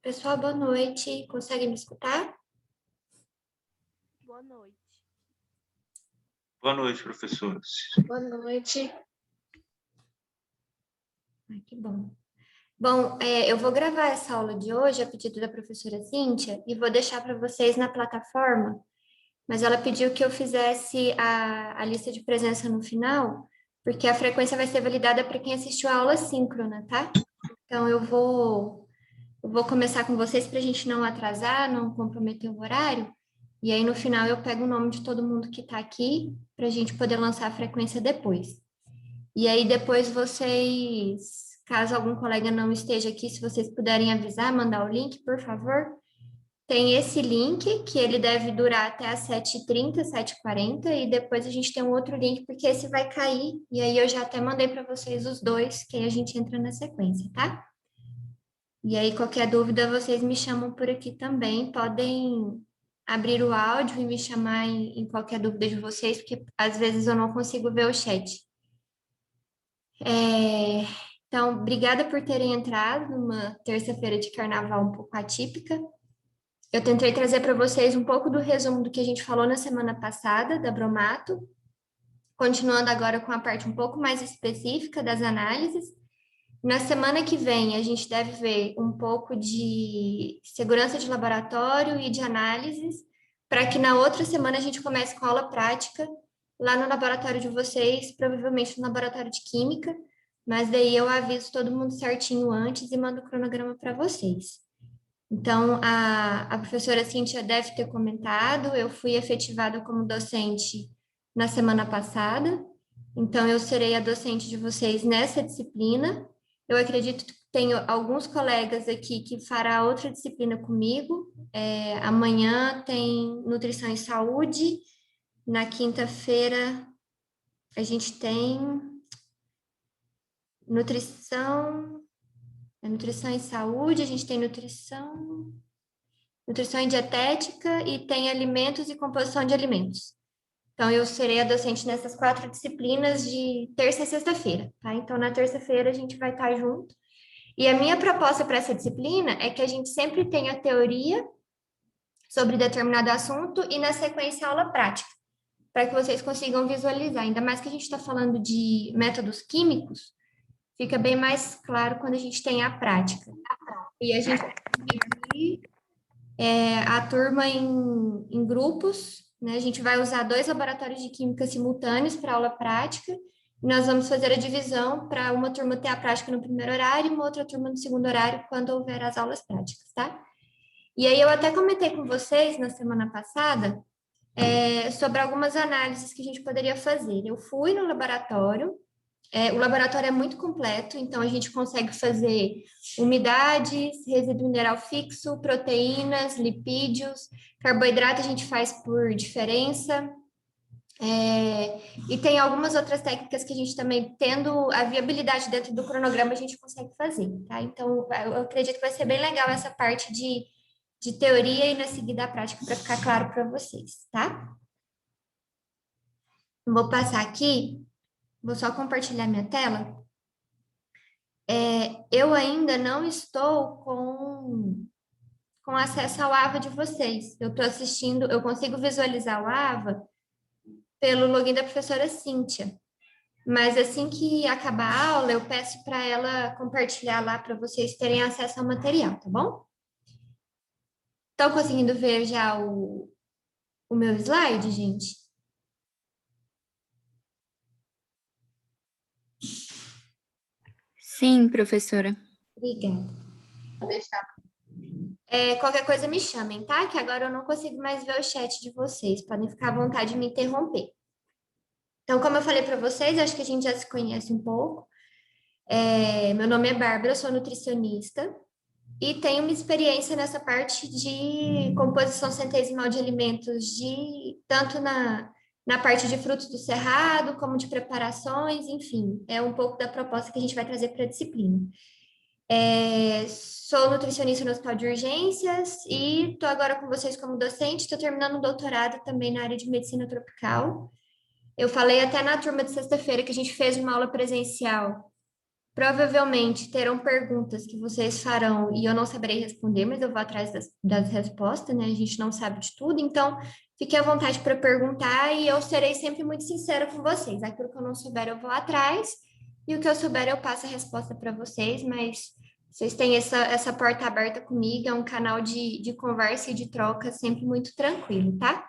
Pessoal, boa noite. Conseguem me escutar? Boa noite. Boa noite, professores. Boa noite. Ai, que bom. Bom, eu vou gravar essa aula de hoje a pedido da professora Cíntia e vou deixar para vocês na plataforma, mas ela pediu que eu fizesse a lista de presença no final, porque a frequência vai ser validada para quem assistiu a aula síncrona, tá? Então, eu vou começar com vocês para a gente não atrasar, não comprometer o horário. E aí, no final, eu pego o nome de todo mundo que está aqui para a gente poder lançar a frequência depois. E aí, depois vocês, caso algum colega não esteja aqui, se vocês puderem avisar, mandar o link, por favor. Tem esse link, que ele deve durar até às 7h30, 7h40, e depois a gente tem um outro link, porque esse vai cair, e aí eu já até mandei para vocês os dois, que aí a gente entra na sequência, tá? E aí, qualquer dúvida, vocês me chamam por aqui também. Podem abrir o áudio e me chamar em qualquer dúvida de vocês, porque às vezes eu não consigo ver o chat. Então, obrigada por terem entrado numa terça-feira de carnaval um pouco atípica. Eu tentei trazer para vocês um pouco do resumo do que a gente falou na semana passada, da bromato, continuando agora com a parte um pouco mais específica das análises. Na semana que vem, a gente deve ver um pouco de segurança de laboratório e de análises, para que na outra semana a gente comece com a aula prática, lá no laboratório de vocês, provavelmente no laboratório de química, mas daí eu aviso todo mundo certinho antes e mando o cronograma para vocês. Então, a professora Cíntia deve ter comentado, eu fui efetivada como docente na semana passada, então eu serei a docente de vocês nessa disciplina. Eu acredito que tenho alguns colegas aqui que fará outra disciplina comigo. Amanhã tem nutrição e saúde, na quinta-feira a gente tem nutrição e saúde, a gente tem nutrição e dietética e tem alimentos e composição de alimentos. Então, eu serei a docente nessas 4 disciplinas de terça a sexta-feira, tá? Então, na terça-feira a gente vai estar junto. E a minha proposta para essa disciplina é que a gente sempre tenha teoria sobre determinado assunto e, na sequência, aula prática, para que vocês consigam visualizar. Ainda mais que a gente está falando de métodos químicos, fica bem mais claro quando a gente tem a prática. E a gente vai dividir a turma em grupos, né? A gente vai usar 2 laboratórios de química simultâneos para aula prática, e nós vamos fazer a divisão para uma turma ter a prática no primeiro horário e uma outra turma no segundo horário, quando houver as aulas práticas, tá? E aí eu até comentei com vocês na semana passada sobre algumas análises que a gente poderia fazer. Eu fui no laboratório, o laboratório é muito completo, então a gente consegue fazer umidades, resíduo mineral fixo, proteínas, lipídios, carboidrato a gente faz por diferença, e tem algumas outras técnicas que a gente também, tendo a viabilidade dentro do cronograma, a gente consegue fazer, tá? Então, eu acredito que vai ser bem legal essa parte de teoria e na seguida a prática para ficar claro para vocês, tá? Vou passar aqui, vou só compartilhar minha tela. Eu ainda não estou com acesso ao AVA de vocês. Eu estou assistindo, eu consigo visualizar o AVA pelo login da professora Cíntia. Mas assim que acabar a aula, eu peço para ela compartilhar lá para vocês terem acesso ao material, tá bom? Estão conseguindo ver já o meu slide, gente? Sim, professora. Obrigada. Vou deixar. Qualquer coisa me chamem, tá? Que agora eu não consigo mais ver o chat de vocês. Podem ficar à vontade de me interromper. Então, como eu falei para vocês, acho que a gente já se conhece um pouco. Meu nome é Bárbara, eu sou nutricionista e tenho uma experiência nessa parte de composição centesimal de alimentos, tanto na parte de frutos do cerrado, como de preparações, enfim, é um pouco da proposta que a gente vai trazer para a disciplina. Sou nutricionista no Hospital de Urgências e estou agora com vocês como docente, estou terminando um doutorado também na área de medicina tropical. Eu falei até na turma de sexta-feira que a gente fez uma aula presencial Provavelmente terão perguntas que vocês farão e eu não saberei responder, mas eu vou atrás das respostas, né? A gente não sabe de tudo, então fique à vontade para perguntar e eu serei sempre muito sincera com vocês. Aquilo que eu não souber, eu vou atrás e o que eu souber, eu passo a resposta para vocês, mas vocês têm essa porta aberta comigo, é um canal de conversa e de troca sempre muito tranquilo, tá?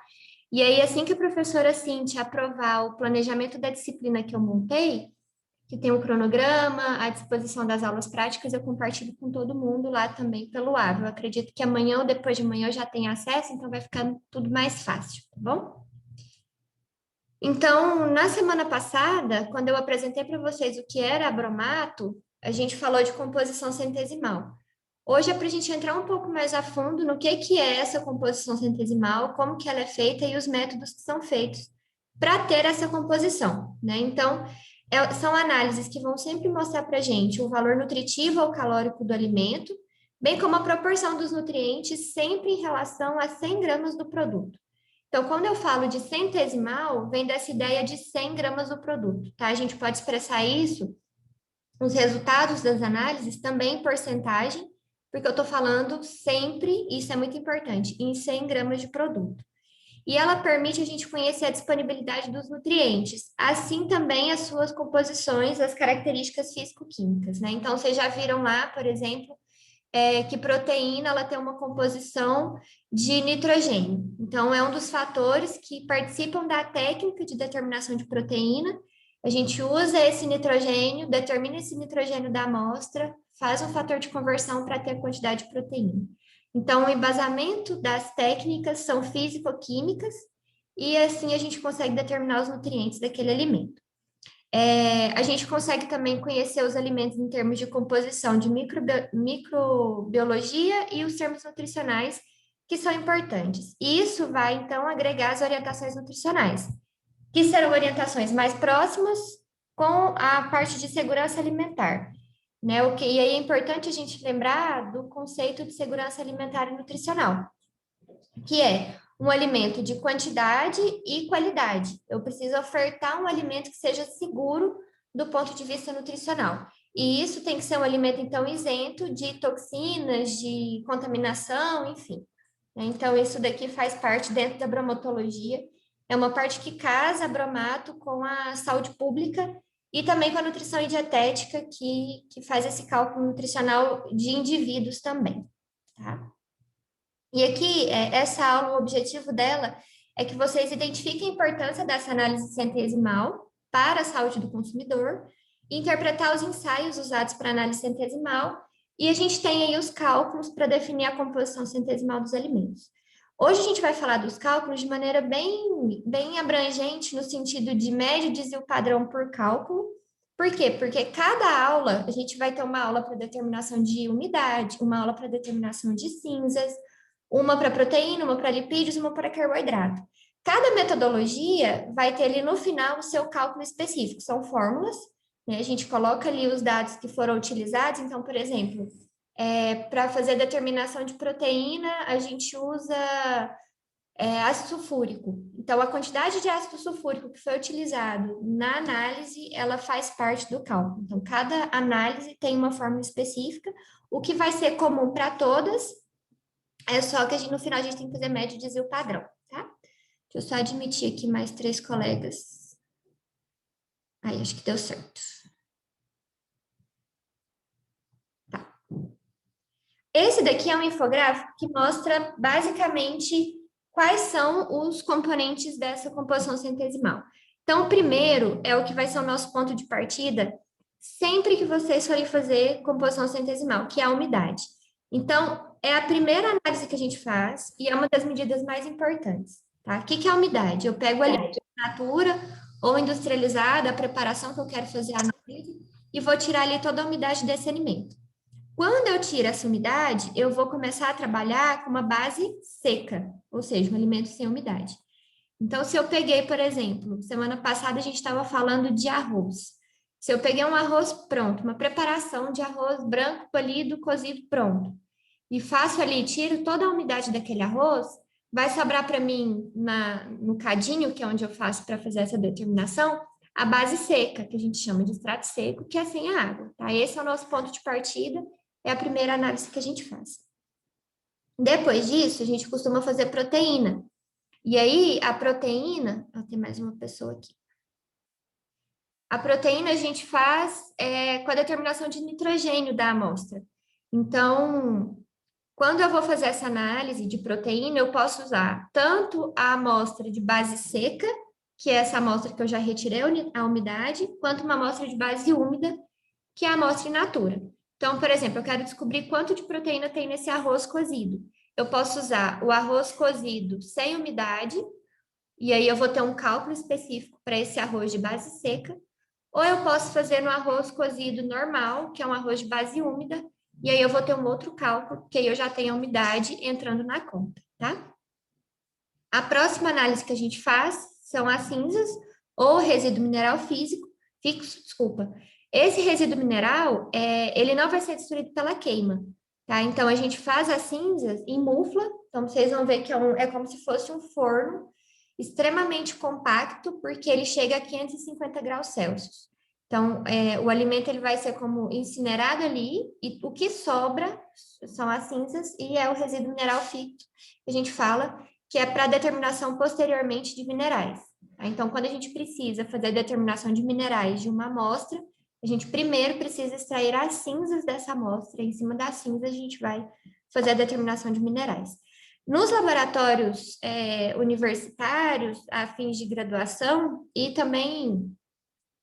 E aí, assim que a professora Cintia aprovar o planejamento da disciplina que eu montei, que tem o cronograma, à disposição das aulas práticas, eu compartilho com todo mundo lá também pelo Ava. Eu acredito que amanhã ou depois de amanhã eu já tenho acesso, então vai ficar tudo mais fácil, tá bom? Então, na semana passada, quando eu apresentei para vocês o que era bromato, a gente falou de composição centesimal. Hoje é para a gente entrar um pouco mais a fundo no que é essa composição centesimal, como que ela é feita e os métodos que são feitos para ter essa composição, né? Então, são análises que vão sempre mostrar para a gente o valor nutritivo ou calórico do alimento, bem como a proporção dos nutrientes sempre em relação a 100 gramas do produto. Então, quando eu falo de centesimal, vem dessa ideia de 100 gramas do produto, tá? A gente pode expressar isso, os resultados das análises, também em porcentagem, porque eu estou falando sempre, isso é muito importante, em 100 gramas de produto. E ela permite a gente conhecer a disponibilidade dos nutrientes, assim também as suas composições, as características físico-químicas, né? Então, vocês já viram lá, por exemplo, que proteína ela tem uma composição de nitrogênio. Então, é um dos fatores que participam da técnica de determinação de proteína. A gente usa esse nitrogênio, determina esse nitrogênio da amostra, faz um fator de conversão para ter a quantidade de proteína. Então, o embasamento das técnicas são físico-químicas e assim a gente consegue determinar os nutrientes daquele alimento. A gente consegue também conhecer os alimentos em termos de composição de microbiologia e os termos nutricionais que são importantes. E isso vai, então, agregar as orientações nutricionais, que serão orientações mais próximas com a parte de segurança alimentar. Né? E aí é importante a gente lembrar do conceito de segurança alimentar e nutricional, que é um alimento de quantidade e qualidade. Eu preciso ofertar um alimento que seja seguro do ponto de vista nutricional. E isso tem que ser um alimento, então, isento de toxinas, de contaminação, enfim. Então, isso daqui faz parte dentro da bromatologia. É uma parte que casa bromato com a saúde pública e também com a nutrição e dietética, que faz esse cálculo nutricional de indivíduos também, tá? E aqui, essa aula, o objetivo dela é que vocês identifiquem a importância dessa análise centesimal para a saúde do consumidor, interpretar os ensaios usados para análise centesimal, e a gente tem aí os cálculos para definir a composição centesimal dos alimentos. Hoje a gente vai falar dos cálculos de maneira bem abrangente, no sentido de médio, desvio padrão por cálculo. Por quê? Porque cada aula, a gente vai ter uma aula para determinação de umidade, uma aula para determinação de cinzas, uma para proteína, uma para lipídios, uma para carboidrato. Cada metodologia vai ter ali no final o seu cálculo específico, são fórmulas, né? A gente coloca ali os dados que foram utilizados, então, por exemplo, para fazer a determinação de proteína, a gente usa ácido sulfúrico. Então, a quantidade de ácido sulfúrico que foi utilizado na análise, ela faz parte do cálculo. Então, cada análise tem uma fórmula específica, o que vai ser comum para todas, é só que no final a gente tem que fazer médio e desvio padrão, tá? Deixa eu só admitir aqui mais 3 colegas. Aí, acho que deu certo. Tá. Esse daqui é um infográfico que mostra basicamente quais são os componentes dessa composição centesimal. Então, o primeiro é o que vai ser o nosso ponto de partida sempre que vocês forem fazer composição centesimal, que é a umidade. Então, é a primeira análise que a gente faz e é uma das medidas mais importantes, tá? O que é a umidade? Eu pego a alimento in natura ou industrializada, a preparação que eu quero fazer a análise, e vou tirar ali toda a umidade desse alimento. Quando eu tiro essa umidade, eu vou começar a trabalhar com uma base seca, ou seja, um alimento sem umidade. Então, se eu peguei, por exemplo, semana passada a gente estava falando de arroz. Se eu peguei um arroz pronto, uma preparação de arroz branco, polido, cozido pronto, e faço ali, tiro toda a umidade daquele arroz, vai sobrar para mim no cadinho, que é onde eu faço para fazer essa determinação, a base seca, que a gente chama de extrato seco, que é sem a água, tá? Esse é o nosso ponto de partida, é a primeira análise que a gente faz. Depois disso, a gente costuma fazer proteína. E aí, a proteína... Tem mais uma pessoa aqui. A proteína a gente faz com a determinação de nitrogênio da amostra. Então, quando eu vou fazer essa análise de proteína, eu posso usar tanto a amostra de base seca, que é essa amostra que eu já retirei a umidade, quanto uma amostra de base úmida, que é a amostra in natura. Então, por exemplo, eu quero descobrir quanto de proteína tem nesse arroz cozido. Eu posso usar o arroz cozido sem umidade, e aí eu vou ter um cálculo específico para esse arroz de base seca, ou eu posso fazer no arroz cozido normal, que é um arroz de base úmida, e aí eu vou ter um outro cálculo, que aí eu já tenho a umidade entrando na conta, tá? A próxima análise que a gente faz são as cinzas ou resíduo mineral fixo, desculpa. Esse resíduo mineral, ele não vai ser destruído pela queima, tá? Então, a gente faz as cinzas em mufla, então vocês vão ver que é como se fosse um forno extremamente compacto, porque ele chega a 550 graus Celsius. Então, o alimento ele vai ser como incinerado ali, e o que sobra são as cinzas e é o resíduo mineral fixo, que a gente fala, que é para determinação posteriormente de minerais. Tá? Então, quando a gente precisa fazer a determinação de minerais de uma amostra, a gente primeiro precisa extrair as cinzas dessa amostra, e em cima das cinzas a gente vai fazer a determinação de minerais. Nos laboratórios universitários, a fins de graduação e também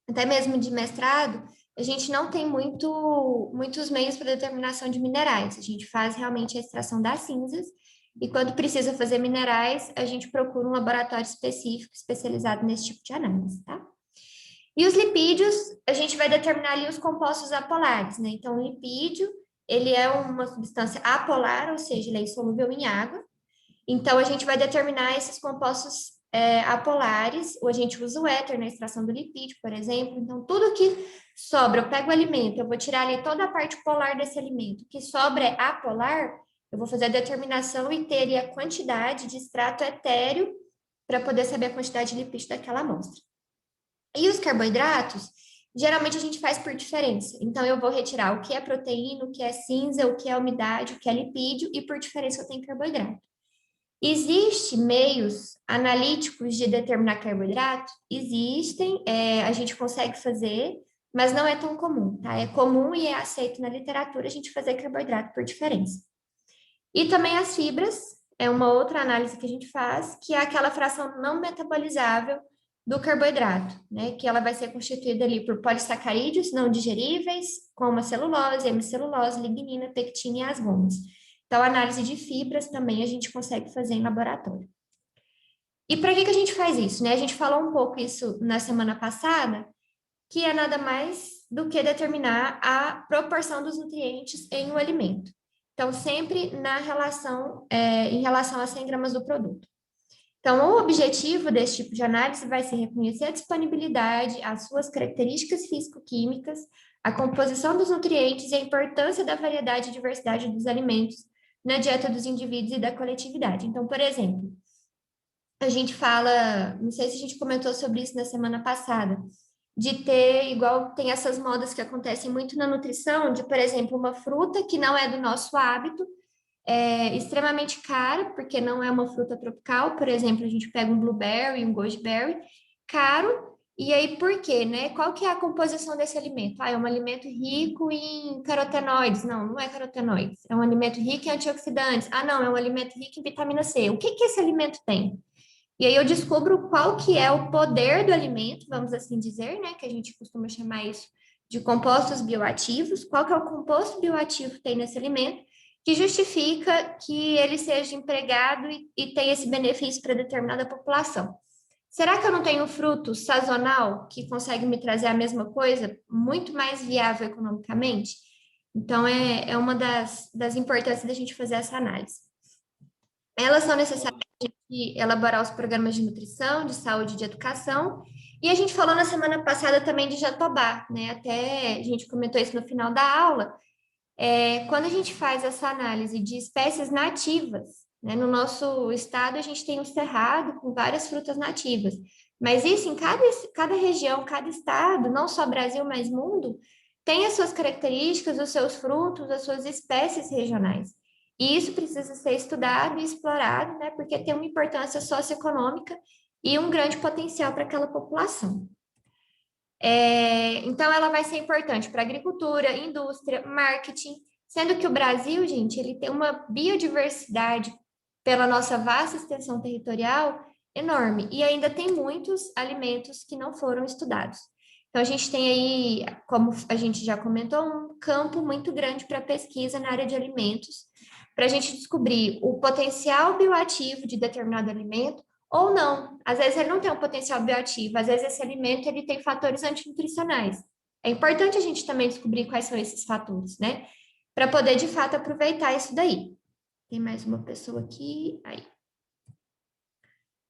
até mesmo de mestrado, a gente não tem muitos meios para determinação de minerais. A gente faz realmente a extração das cinzas e quando precisa fazer minerais, a gente procura um laboratório específico, especializado nesse tipo de análise, tá? E os lipídios, a gente vai determinar ali os compostos apolares, né? Então, o lipídio, ele é uma substância apolar, ou seja, ele é insolúvel em água. Então, a gente vai determinar esses compostos apolares, ou a gente usa o éter na extração do lipídio, por exemplo. Então, tudo que sobra, eu pego o alimento, eu vou tirar ali toda a parte polar desse alimento. O que sobra é apolar, eu vou fazer a determinação e ter ali a quantidade de extrato etéreo para poder saber a quantidade de lipídio daquela amostra. E os carboidratos, geralmente a gente faz por diferença. Então, eu vou retirar o que é proteína, o que é cinza, o que é umidade, o que é lipídio, e por diferença eu tenho carboidrato. Existem meios analíticos de determinar carboidrato? Existem, a gente consegue fazer, mas não é tão comum, tá? É comum e é aceito na literatura a gente fazer carboidrato por diferença. E também as fibras, é uma outra análise que a gente faz, que é aquela fração não metabolizável do carboidrato, né? Que ela vai ser constituída ali por polissacarídeos não digeríveis, como a celulose, hemicelulose, lignina, pectina e as gomas. Então, a análise de fibras também a gente consegue fazer em laboratório. E para que a gente faz isso, né? A gente falou um pouco isso na semana passada, que é nada mais do que determinar a proporção dos nutrientes em um alimento. Então, sempre em relação a 100 gramas do produto. Então, o objetivo desse tipo de análise vai ser reconhecer a disponibilidade, as suas características físico-químicas, a composição dos nutrientes e a importância da variedade e diversidade dos alimentos na dieta dos indivíduos e da coletividade. Então, por exemplo, a gente fala, não sei se a gente comentou sobre isso na semana passada, de ter, igual tem essas modas que acontecem muito na nutrição, de, por exemplo, uma fruta que não é do nosso hábito, é extremamente cara, porque não é uma fruta tropical, por exemplo, a gente pega um blueberry, um goji-berry, caro, e aí por quê, né? Qual que é a composição desse alimento? É um alimento rico em carotenoides. Não, não é carotenoides. É um alimento rico em antioxidantes. Não, é um alimento rico em vitamina C. O que esse alimento tem? E aí eu descubro qual que é o poder do alimento, vamos assim dizer, né? Que a gente costuma chamar isso de compostos bioativos. Qual que é o composto bioativo que tem nesse alimento que justifica que ele seja empregado e tenha esse benefício para determinada população? Será que eu não tenho fruto sazonal que consegue me trazer a mesma coisa, muito mais viável economicamente? Então, é uma das importâncias da gente fazer essa análise. Elas são necessárias para elaborar os programas de nutrição, de saúde e de educação. E a gente falou na semana passada também de jatobá, né? Até a gente comentou isso no final da aula. Quando a gente faz essa análise de espécies nativas, né, no nosso estado a gente tem o cerrado com várias frutas nativas. Mas isso em cada região, cada estado, não só Brasil, mas mundo, tem as suas características, os seus frutos, as suas espécies regionais. E isso precisa ser estudado e explorado, né? Porque tem uma importância socioeconômica e um grande potencial para aquela população. Então, ela vai ser importante para agricultura, indústria, marketing, sendo que o Brasil, gente, ele tem uma biodiversidade pela nossa vasta extensão territorial enorme e ainda tem muitos alimentos que não foram estudados. Então, a gente tem aí, como a gente já comentou, um campo muito grande para pesquisa na área de alimentos, para a gente descobrir o potencial bioativo de determinado alimento ou não. Às vezes ele não tem um potencial bioativo, às vezes esse alimento ele tem fatores antinutricionais. É importante a gente também descobrir quais são esses fatores, né? Para poder, de fato, aproveitar isso daí. Tem mais uma pessoa aqui. Aí.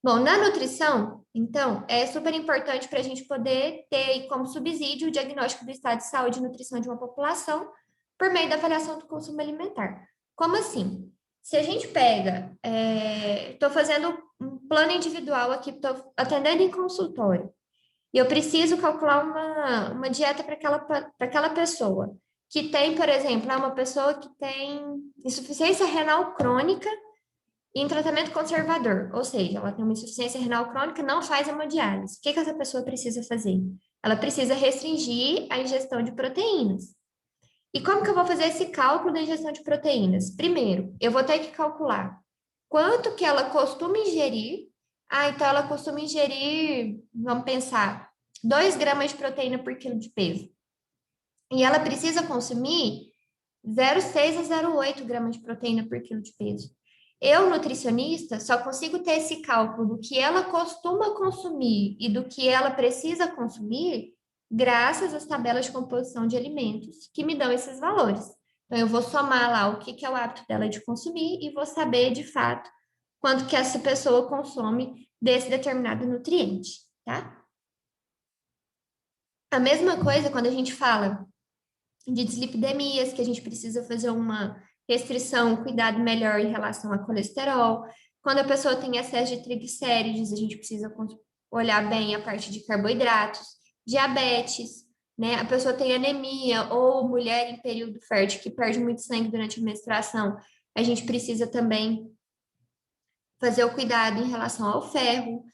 Bom, na nutrição, então, é super importante para a gente poder ter como subsídio o diagnóstico do estado de saúde e nutrição de uma população por meio da avaliação do consumo alimentar. Como assim? Se a gente pega, estou fazendo um plano individual aqui, estou atendendo em consultório, e eu preciso calcular uma dieta para aquela pessoa, que tem, por exemplo, é uma pessoa que tem insuficiência renal crônica em tratamento conservador, ou seja, ela tem uma insuficiência renal crônica, não faz hemodiálise. O que essa pessoa precisa fazer? Ela precisa restringir a ingestão de proteínas. E como que eu vou fazer esse cálculo da ingestão de proteínas? Primeiro, eu vou ter que calcular quanto que ela costuma ingerir. Então ela costuma ingerir, vamos pensar, 2 gramas de proteína por quilo de peso. E ela precisa consumir 0,6 a 0,8 gramas de proteína por quilo de peso. Eu, nutricionista, só consigo ter esse cálculo do que ela costuma consumir e do que ela precisa consumir graças às tabelas de composição de alimentos que me dão esses valores. Então, eu vou somar lá o que é o hábito dela de consumir e vou saber, de fato, quanto que essa pessoa consome desse determinado nutriente, tá? A mesma coisa quando a gente fala de dislipidemias, que a gente precisa fazer uma restrição, um cuidado melhor em relação a colesterol. Quando a pessoa tem excesso de triglicérides, a gente precisa olhar bem a parte de carboidratos, diabetes, né? A pessoa tem anemia ou mulher em período fértil que perde muito sangue durante a menstruação, a gente precisa também fazer o cuidado em relação ao ferro,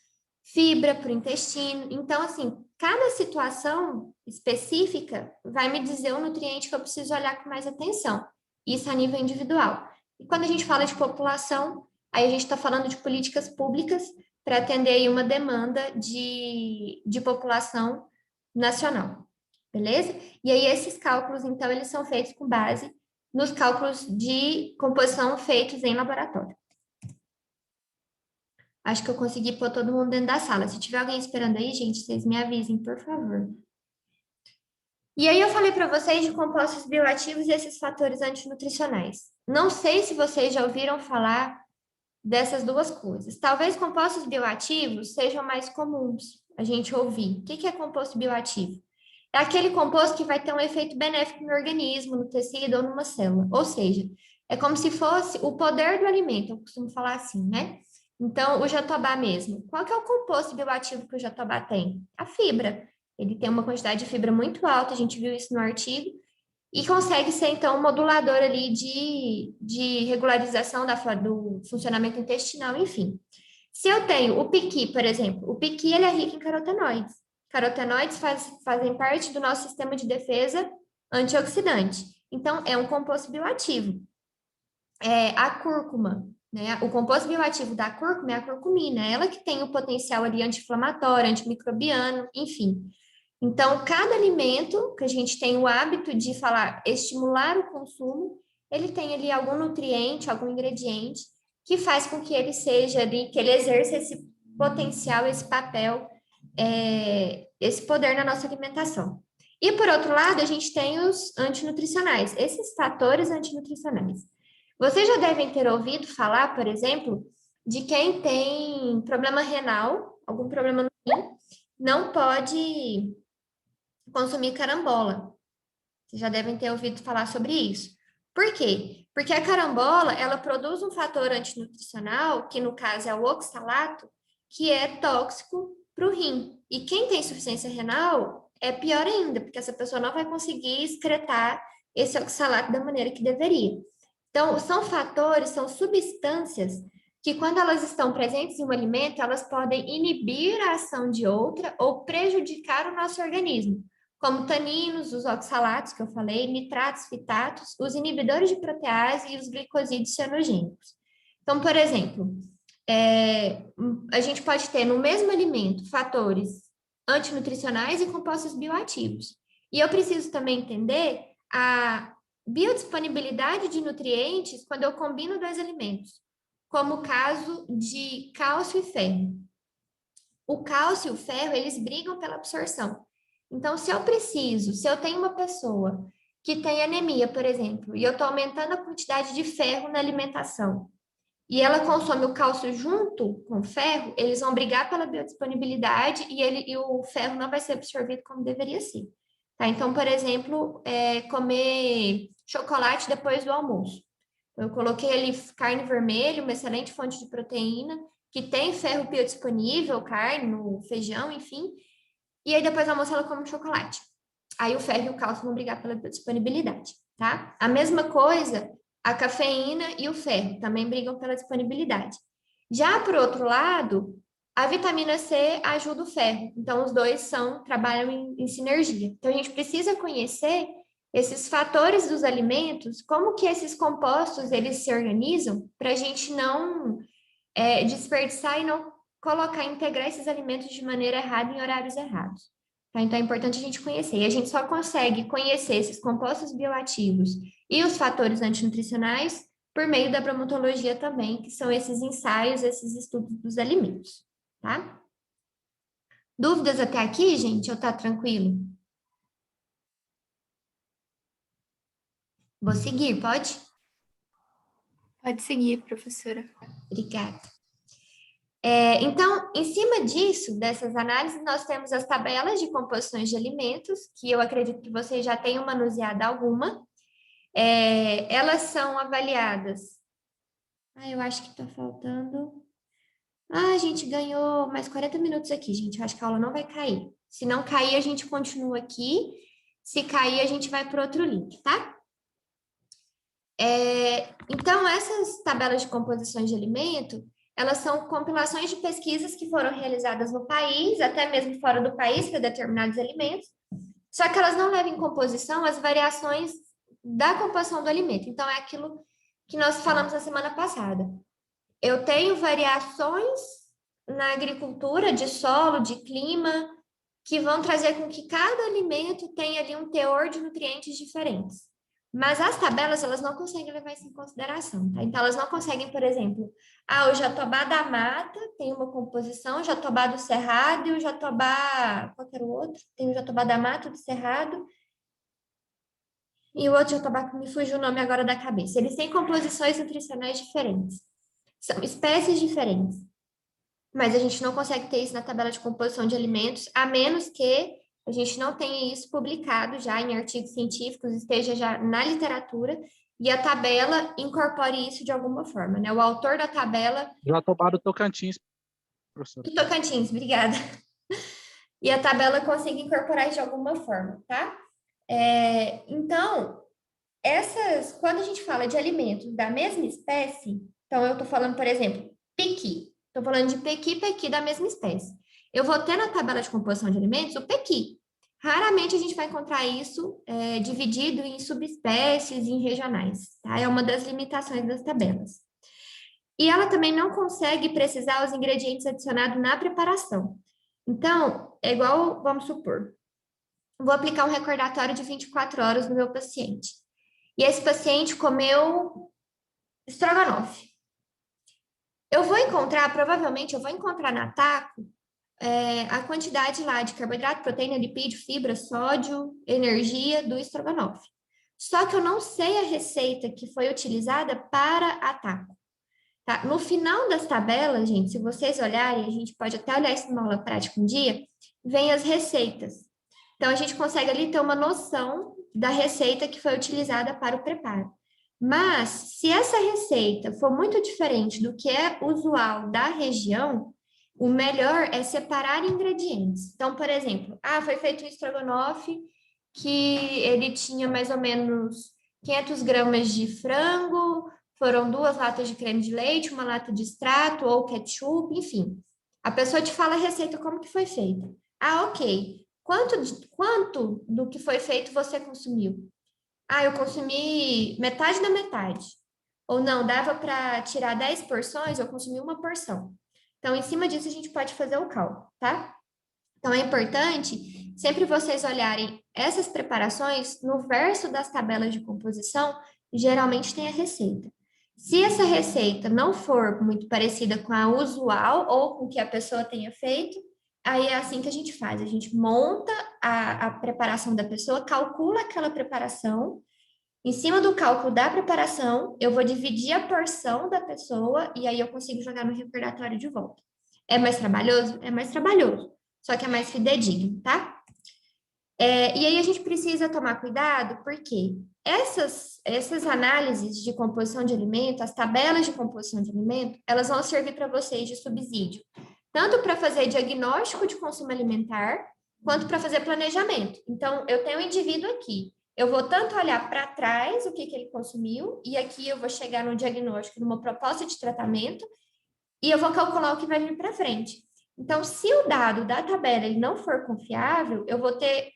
fibra para o intestino. Então, assim, cada situação específica vai me dizer o nutriente que eu preciso olhar com mais atenção. Isso a nível individual. E quando a gente fala de população, aí a gente está falando de políticas públicas para atender aí uma demanda de população nacional. Beleza? E aí esses cálculos, então, eles são feitos com base nos cálculos de composição feitos em laboratório. Acho que eu consegui pôr todo mundo dentro da sala. Se tiver alguém esperando aí, gente, vocês me avisem, por favor. E aí eu falei para vocês de compostos bioativos e esses fatores antinutricionais. Não sei se vocês já ouviram falar dessas duas coisas. Talvez compostos bioativos sejam mais comuns a gente ouvir. O que é composto bioativo? É aquele composto que vai ter um efeito benéfico no organismo, no tecido ou numa célula. Ou seja, é como se fosse o poder do alimento, eu costumo falar assim, né? Então, o jatobá mesmo. Qual que é o composto bioativo que o jatobá tem? A fibra. Ele tem uma quantidade de fibra muito alta, a gente viu isso no artigo, e consegue ser, então, um modulador ali de regularização do funcionamento intestinal, enfim. Se eu tenho o piqui, por exemplo, o piqui ele é rico em carotenoides. Carotenoides fazem parte do nosso sistema de defesa antioxidante. Então, é um composto bioativo. A cúrcuma, né? O composto bioativo da cúrcuma é a curcumina, ela que tem o potencial ali anti-inflamatório, antimicrobiano, enfim. Então, cada alimento que a gente tem o hábito de falar, estimular o consumo, ele tem ali algum nutriente, algum ingrediente que faz com que ele seja ali, que ele exerça esse potencial, esse papel, esse poder na nossa alimentação. E por outro lado, a gente tem os antinutricionais, esses fatores antinutricionais. Vocês já devem ter ouvido falar, por exemplo, de quem tem problema renal, algum problema no rim, não pode consumir carambola. Vocês já devem ter ouvido falar sobre isso. Por quê? Porque a carambola, ela produz um fator antinutricional, que no caso é o oxalato, que é tóxico para o rim. E quem tem insuficiência renal é pior ainda, porque essa pessoa não vai conseguir excretar esse oxalato da maneira que deveria. Então, são fatores, são substâncias que, quando elas estão presentes em um alimento, elas podem inibir a ação de outra ou prejudicar o nosso organismo, como taninos, os oxalatos que eu falei, nitratos, fitatos, os inibidores de protease e os glicosídeos cianogênicos. Então, por exemplo, a gente pode ter no mesmo alimento fatores antinutricionais e compostos bioativos. E eu preciso também entender a biodisponibilidade de nutrientes quando eu combino dois alimentos, como o caso de cálcio e ferro. O cálcio e o ferro, eles brigam pela absorção. Então, se eu tenho uma pessoa que tem anemia, por exemplo, e eu estou aumentando a quantidade de ferro na alimentação, e ela consome o cálcio junto com o ferro, eles vão brigar pela biodisponibilidade e o ferro não vai ser absorvido como deveria ser. Tá? Então, por exemplo, comer chocolate depois do almoço. Eu coloquei ali carne vermelha, uma excelente fonte de proteína, que tem ferro biodisponível, carne, no feijão, enfim. E aí depois do almoço ela come chocolate. Aí o ferro e o cálcio vão brigar pela biodisponibilidade, tá? A mesma coisa, a cafeína e o ferro também brigam pela disponibilidade. Já por outro lado, a vitamina C ajuda o ferro. Então os dois trabalham em sinergia. Então a gente precisa conhecer esses fatores dos alimentos, como que esses compostos eles se organizam para a gente não desperdiçar e não integrar esses alimentos de maneira errada em horários errados. Tá? Então é importante a gente conhecer. E a gente só consegue conhecer esses compostos bioativos e os fatores antinutricionais por meio da bromatologia também, que são esses ensaios, esses estudos dos alimentos, tá? Dúvidas até aqui, gente? Ou tá tranquilo? Vou seguir, pode? Pode seguir, professora. Obrigada. Então, em cima disso, dessas análises, nós temos as tabelas de composições de alimentos, que eu acredito que vocês já tenham manuseado alguma. Elas são avaliadas. Eu acho que está faltando. A gente ganhou mais 40 minutos aqui, gente. Eu acho que a aula não vai cair. Se não cair, a gente continua aqui. Se cair, a gente vai para outro link, tá? Então, essas tabelas de composições de alimento, elas são compilações de pesquisas que foram realizadas no país, até mesmo fora do país, para determinados alimentos, só que elas não levam em composição as variações da composição do alimento. Então, é aquilo que nós falamos na semana passada. Eu tenho variações na agricultura, de solo, de clima, que vão trazer com que cada alimento tenha ali um teor de nutrientes diferentes. Mas as tabelas, elas não conseguem levar isso em consideração, tá? Então, elas não conseguem, por exemplo, o jatobá da mata tem uma composição, o jatobá do cerrado e o jatobá... Qual que era o outro? Tem o jatobá da mata, do cerrado, e o outro jatobá que me fugiu o nome agora da cabeça. Eles têm composições nutricionais diferentes. São espécies diferentes. Mas a gente não consegue ter isso na tabela de composição de alimentos, a menos que a gente não tenha isso publicado já em artigos científicos, esteja já na literatura, e a tabela incorpore isso de alguma forma, né? O autor da tabela... Jatobá do Tocantins, professor. Do Tocantins, obrigada. E a tabela consiga incorporar isso de alguma forma, tá? Então, quando a gente fala de alimentos da mesma espécie, então eu estou falando, por exemplo, pequi. Estou falando de pequi da mesma espécie. Eu vou ter na tabela de composição de alimentos o pequi. Raramente a gente vai encontrar isso dividido em subespécies, em regionais, tá? É uma das limitações das tabelas. E ela também não consegue precisar os ingredientes adicionados na preparação. Então, é igual, vamos supor, vou aplicar um recordatório de 24 horas no meu paciente. E esse paciente comeu estrogonofe. Provavelmente eu vou encontrar na TACO a quantidade lá de carboidrato, proteína, lipídio, fibra, sódio, energia do estrogonofe. Só que eu não sei a receita que foi utilizada para a TACO. Tá? No final das tabelas, gente, se vocês olharem, a gente pode até olhar isso numa aula prática um dia, vem as receitas. Então, a gente consegue ali ter uma noção da receita que foi utilizada para o preparo. Mas, se essa receita for muito diferente do que é usual da região, o melhor é separar ingredientes. Então, por exemplo, foi feito um estrogonofe que ele tinha mais ou menos 500 gramas de frango, foram 2 latas de creme de leite, uma lata de extrato ou ketchup, enfim. A pessoa te fala a receita como que foi feita. Ok. Quanto do que foi feito você consumiu? Eu consumi metade da metade. Ou não, dava para tirar 10 porções, eu consumi uma porção. Então, em cima disso, a gente pode fazer o cálculo, tá? Então, é importante sempre vocês olharem essas preparações no verso das tabelas de composição, geralmente tem a receita. Se essa receita não for muito parecida com a usual ou com o que a pessoa tenha feito, aí é assim que a gente faz. A gente monta a preparação da pessoa, calcula aquela preparação. Em cima do cálculo da preparação, eu vou dividir a porção da pessoa e aí eu consigo jogar no recordatório de volta. É mais trabalhoso? É mais trabalhoso, só que é mais fidedigno, tá? E aí a gente precisa tomar cuidado, porque essas análises de composição de alimento, as tabelas de composição de alimento, elas vão servir para vocês de subsídio, tanto para fazer diagnóstico de consumo alimentar, quanto para fazer planejamento. Então, eu tenho um indivíduo aqui, eu vou tanto olhar para trás o que ele consumiu, e aqui eu vou chegar no diagnóstico, numa proposta de tratamento, e eu vou calcular o que vai vir para frente. Então, se o dado da tabela ele não for confiável, eu vou ter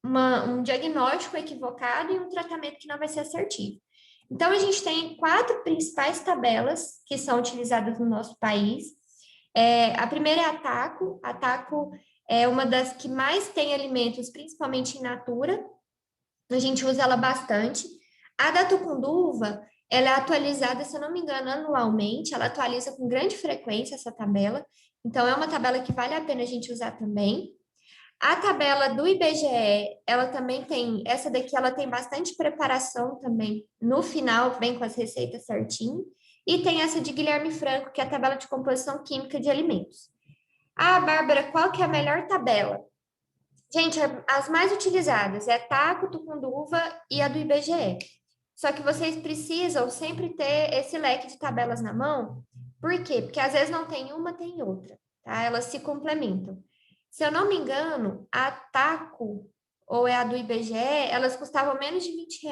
um diagnóstico equivocado e um tratamento que não vai ser assertivo. Então, a gente tem 4 principais tabelas que são utilizadas no nosso país. A primeira é a TACO. A TACO é uma das que mais tem alimentos, principalmente in natura. A gente usa ela bastante. A da Tucunduva, ela é atualizada, se eu não me engano, anualmente. Ela atualiza com grande frequência essa tabela. Então, é uma tabela que vale a pena a gente usar também. A tabela do IBGE, ela também tem, essa daqui ela tem bastante preparação também. No final, vem com as receitas certinho. E tem essa de Guilherme Franco, que é a tabela de composição química de alimentos. Bárbara, qual que é a melhor tabela? Gente, as mais utilizadas é TACO, Tucunduva e a do IBGE. Só que vocês precisam sempre ter esse leque de tabelas na mão. Por quê? Porque às vezes não tem uma, tem outra, tá? Elas se complementam. Se eu não me engano, a TACO ou é a do IBGE, elas custavam menos de R$ 20.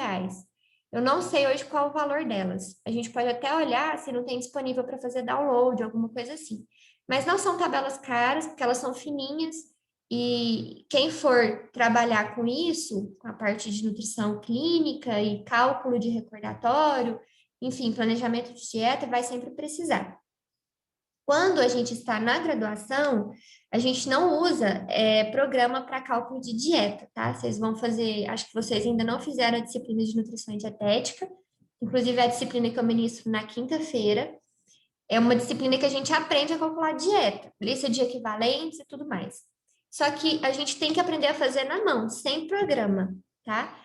Eu não sei hoje qual o valor delas. A gente pode até olhar se não tem disponível para fazer download, alguma coisa assim. Mas não são tabelas caras, porque elas são fininhas. E quem for trabalhar com isso, com a parte de nutrição clínica e cálculo de recordatório, enfim, planejamento de dieta, vai sempre precisar. Quando a gente está na graduação, a gente não usa programa para cálculo de dieta, tá? Vocês vão fazer, acho que vocês ainda não fizeram a disciplina de nutrição e dietética, inclusive é a disciplina que eu ministro na quinta-feira. É uma disciplina que a gente aprende a calcular dieta, lista de equivalentes e tudo mais. Só que a gente tem que aprender a fazer na mão, sem programa, tá?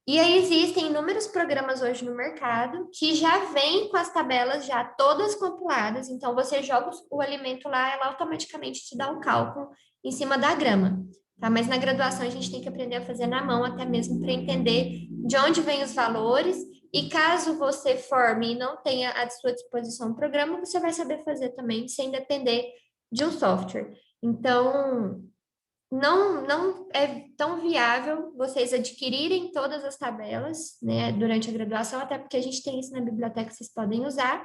E aí existem inúmeros programas hoje no mercado que já vêm com as tabelas já todas compiladas, então você joga o alimento lá, ela automaticamente te dá um cálculo em cima da grama, tá? Mas na graduação a gente tem que aprender a fazer na mão, até mesmo para entender de onde vêm os valores, e caso você forme e não tenha à sua disposição um programa, você vai saber fazer também, sem depender de um software. Então, não é tão viável vocês adquirirem todas as tabelas, né, durante a graduação, até porque a gente tem isso na biblioteca, vocês podem usar,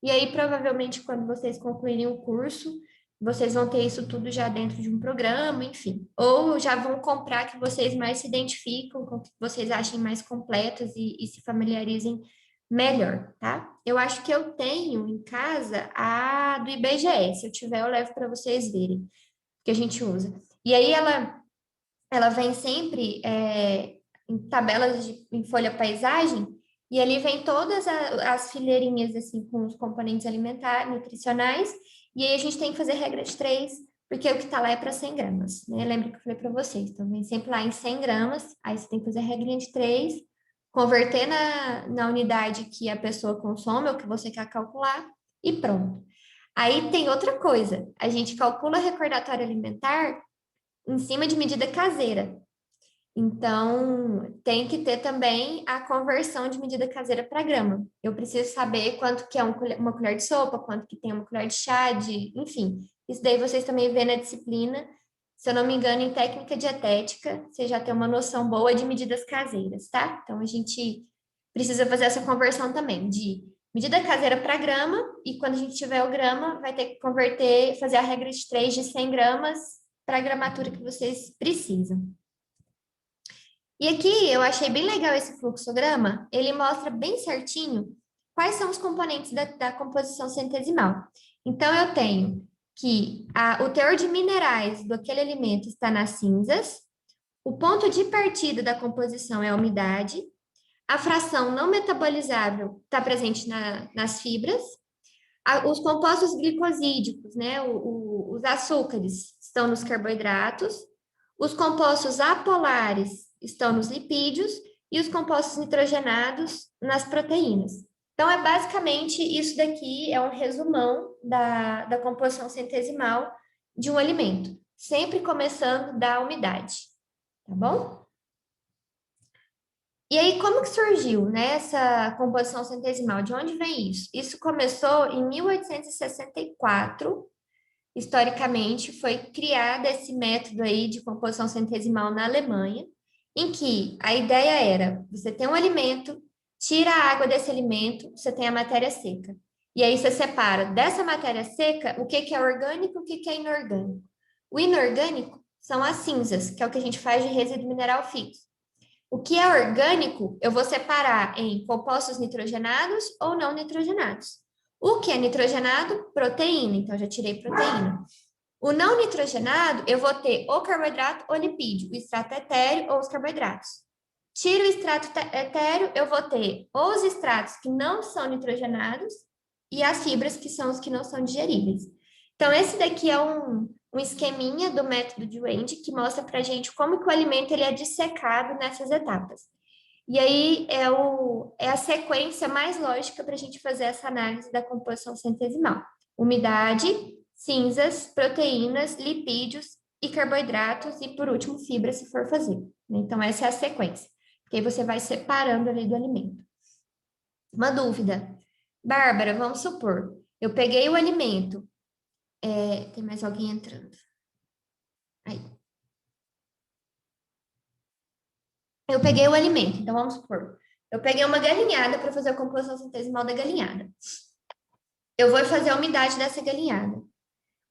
e aí provavelmente quando vocês concluírem o curso, vocês vão ter isso tudo já dentro de um programa, enfim, ou já vão comprar que vocês mais se identificam, com que vocês achem mais completas e se familiarizem melhor, tá? Eu acho que eu tenho em casa a do IBGE, se eu tiver eu levo para vocês verem, que a gente usa. E aí ela vem sempre em tabelas em folha paisagem, e ali vem todas as fileirinhas assim com os componentes alimentares, nutricionais, e aí a gente tem que fazer regra de 3, porque o que está lá é para 100 gramas, né? Lembra que eu falei para vocês, então vem sempre lá em 100 gramas, aí você tem que fazer a regrinha de 3, converter na unidade que a pessoa consome, ou que você quer calcular, e pronto. Aí tem outra coisa, a gente calcula recordatório alimentar em cima de medida caseira. Então, tem que ter também a conversão de medida caseira para grama. Eu preciso saber quanto que é uma colher de sopa, quanto que tem uma colher de chá, enfim, Isso daí vocês também vê na disciplina, se eu não me engano, em técnica dietética, você já tem uma noção boa de medidas caseiras, tá? Então, a gente precisa fazer essa conversão também de medida caseira para grama, e quando a gente tiver o grama, vai ter que converter, fazer a regra de 3 de 100 gramas para a gramatura que vocês precisam. E aqui eu achei bem legal esse fluxograma, ele mostra bem certinho quais são os componentes da composição centesimal. Então, eu tenho que o teor de minerais do aquele alimento está nas cinzas, o ponto de partida da composição é a umidade, a fração não metabolizável está presente nas fibras, os compostos glicosídicos, né, os açúcares, estão nos carboidratos, os compostos apolares estão nos lipídios e os compostos nitrogenados nas proteínas. Então, é basicamente isso daqui, é um resumão da composição centesimal de um alimento, sempre começando da umidade, tá bom? E aí, como que surgiu, né, essa composição centesimal? De onde vem isso? Isso começou em 1864, historicamente, foi criado esse método aí de composição centesimal na Alemanha, em que a ideia era, você tem um alimento, tira a água desse alimento, você tem a matéria seca. E aí você separa dessa matéria seca o que é orgânico e o que é inorgânico. O inorgânico são as cinzas, que é o que a gente faz de resíduo mineral fixo. O que é orgânico, eu vou separar em compostos nitrogenados ou não nitrogenados. O que é nitrogenado? Proteína, então já tirei proteína. O não nitrogenado, eu vou ter ou carboidrato ou lipídio, o extrato etéreo ou os carboidratos. Tiro o extrato etéreo, eu vou ter ou os extratos que não são nitrogenados e as fibras, que são os que não são digeríveis. Então, esse daqui é um esqueminha do método de Wende que mostra para a gente como que o alimento ele é dissecado nessas etapas. E aí é a sequência mais lógica para a gente fazer essa análise da composição centesimal. Umidade, cinzas, proteínas, lipídios e carboidratos e, por último, fibra, se for fazer. Então, essa é a sequência. Porque aí você vai separando ali do alimento. Uma dúvida. Bárbara, vamos supor, eu peguei o alimento. Tem mais alguém entrando. Aí. Eu peguei o alimento, então vamos supor. Eu peguei uma galinhada para fazer a composição centesimal da galinhada. Eu vou fazer a umidade dessa galinhada.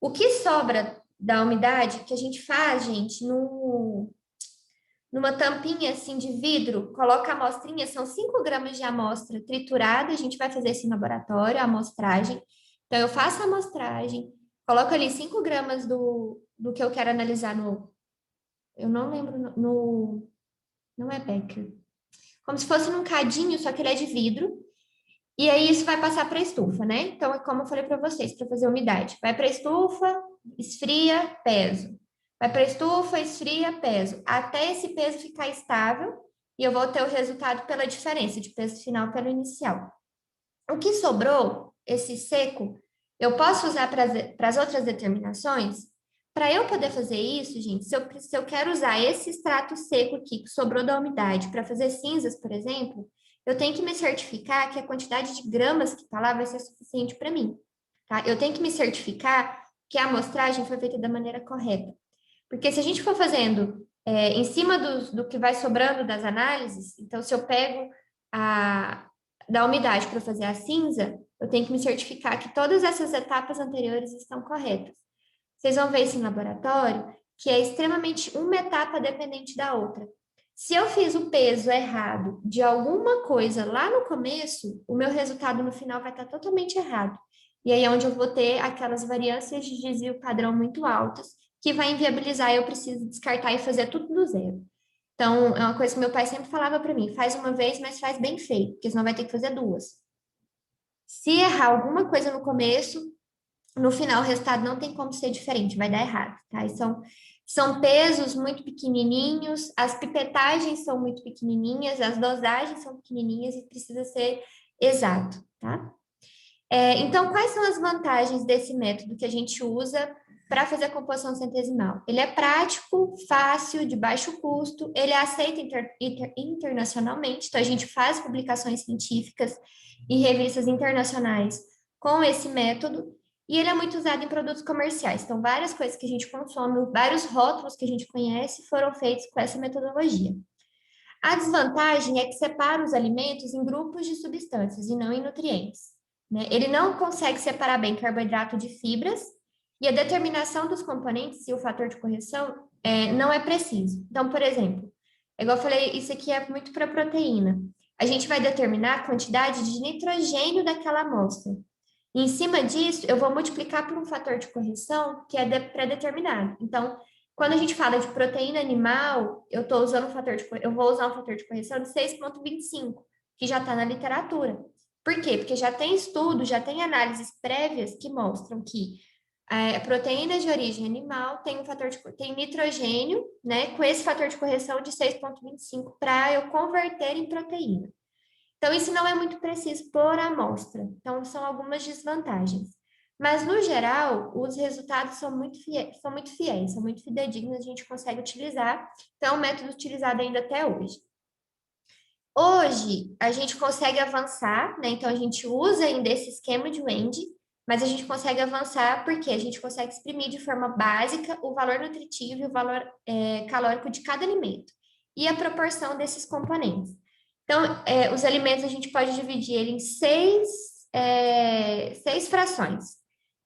O que sobra da umidade, que a gente faz, gente, numa tampinha assim de vidro, coloca a amostrinha, são 5 gramas de amostra triturada, a gente vai fazer isso em laboratório, a amostragem. Então, eu faço a amostragem, coloco ali 5 gramas do que eu quero analisar eu não lembro, não é Becker. Como se fosse num cadinho, só que ele é de vidro. E aí isso vai passar para a estufa, né? Então, é como eu falei para vocês, para fazer umidade. Vai para a estufa, esfria, peso. Vai para a estufa, esfria, peso. Até esse peso ficar estável e eu vou ter o resultado pela diferença de peso final pelo inicial. O que sobrou, esse seco, eu posso usar para as outras determinações? Para eu poder fazer isso, gente, se eu quero usar esse extrato seco aqui, que sobrou da umidade, para fazer cinzas, por exemplo, eu tenho que me certificar que a quantidade de gramas que está lá vai ser suficiente para mim. Tá? Eu tenho que me certificar que a amostragem foi feita da maneira correta. Porque se a gente for fazendo em cima do que vai sobrando das análises, então se eu pego da umidade para fazer a cinza, eu tenho que me certificar que todas essas etapas anteriores estão corretas. Vocês vão ver isso em laboratório, que é extremamente uma etapa dependente da outra. Se eu fiz o peso errado de alguma coisa lá no começo, o meu resultado no final vai estar totalmente errado. E aí é onde eu vou ter aquelas variâncias de desvio padrão muito altas, que vai inviabilizar e eu preciso descartar e fazer tudo do zero. Então, é uma coisa que meu pai sempre falava para mim, faz uma vez, mas faz bem feito, porque senão vai ter que fazer duas. Se errar alguma coisa no começo, no final o resultado não tem como ser diferente, vai dar errado, tá? E são pesos muito pequenininhos, as pipetagens são muito pequenininhas, as dosagens são pequenininhas e precisa ser exato, tá? Então, quais são as vantagens desse método que a gente usa para fazer a composição centesimal? Ele é prático, fácil, de baixo custo, ele é aceito internacionalmente, então a gente faz publicações científicas e revistas internacionais com esse método, e ele é muito usado em produtos comerciais. Então, várias coisas que a gente consome, vários rótulos que a gente conhece foram feitos com essa metodologia. A desvantagem é que separa os alimentos em grupos de substâncias e não em nutrientes, né? Ele não consegue separar bem carboidrato de fibras e a determinação dos componentes e o fator de correção não é preciso. Então, por exemplo, igual eu falei, isso aqui é muito para proteína. A gente vai determinar a quantidade de nitrogênio daquela amostra. E em cima disso, eu vou multiplicar por um fator de correção que é pré-determinado. Então, quando a gente fala de proteína animal, eu vou usar um fator de correção de 6,25, que já está na literatura. Por quê? Porque já tem estudos, já tem análises prévias que mostram que proteínas de origem animal tem nitrogênio, né, com esse fator de correção de 6,25 para eu converter em proteína. Então, isso não é muito preciso por amostra. Então, são algumas desvantagens. Mas, no geral, os resultados são muito fiéis, são muito fidedignos, a gente consegue utilizar. Então, é um método utilizado ainda até hoje. Hoje, a gente consegue avançar, né? Então, a gente usa ainda esse esquema de Wendt, mas a gente consegue avançar porque a gente consegue exprimir de forma básica o valor nutritivo e o valor calórico de cada alimento e a proporção desses componentes. Então, os alimentos a gente pode dividir ele em seis frações,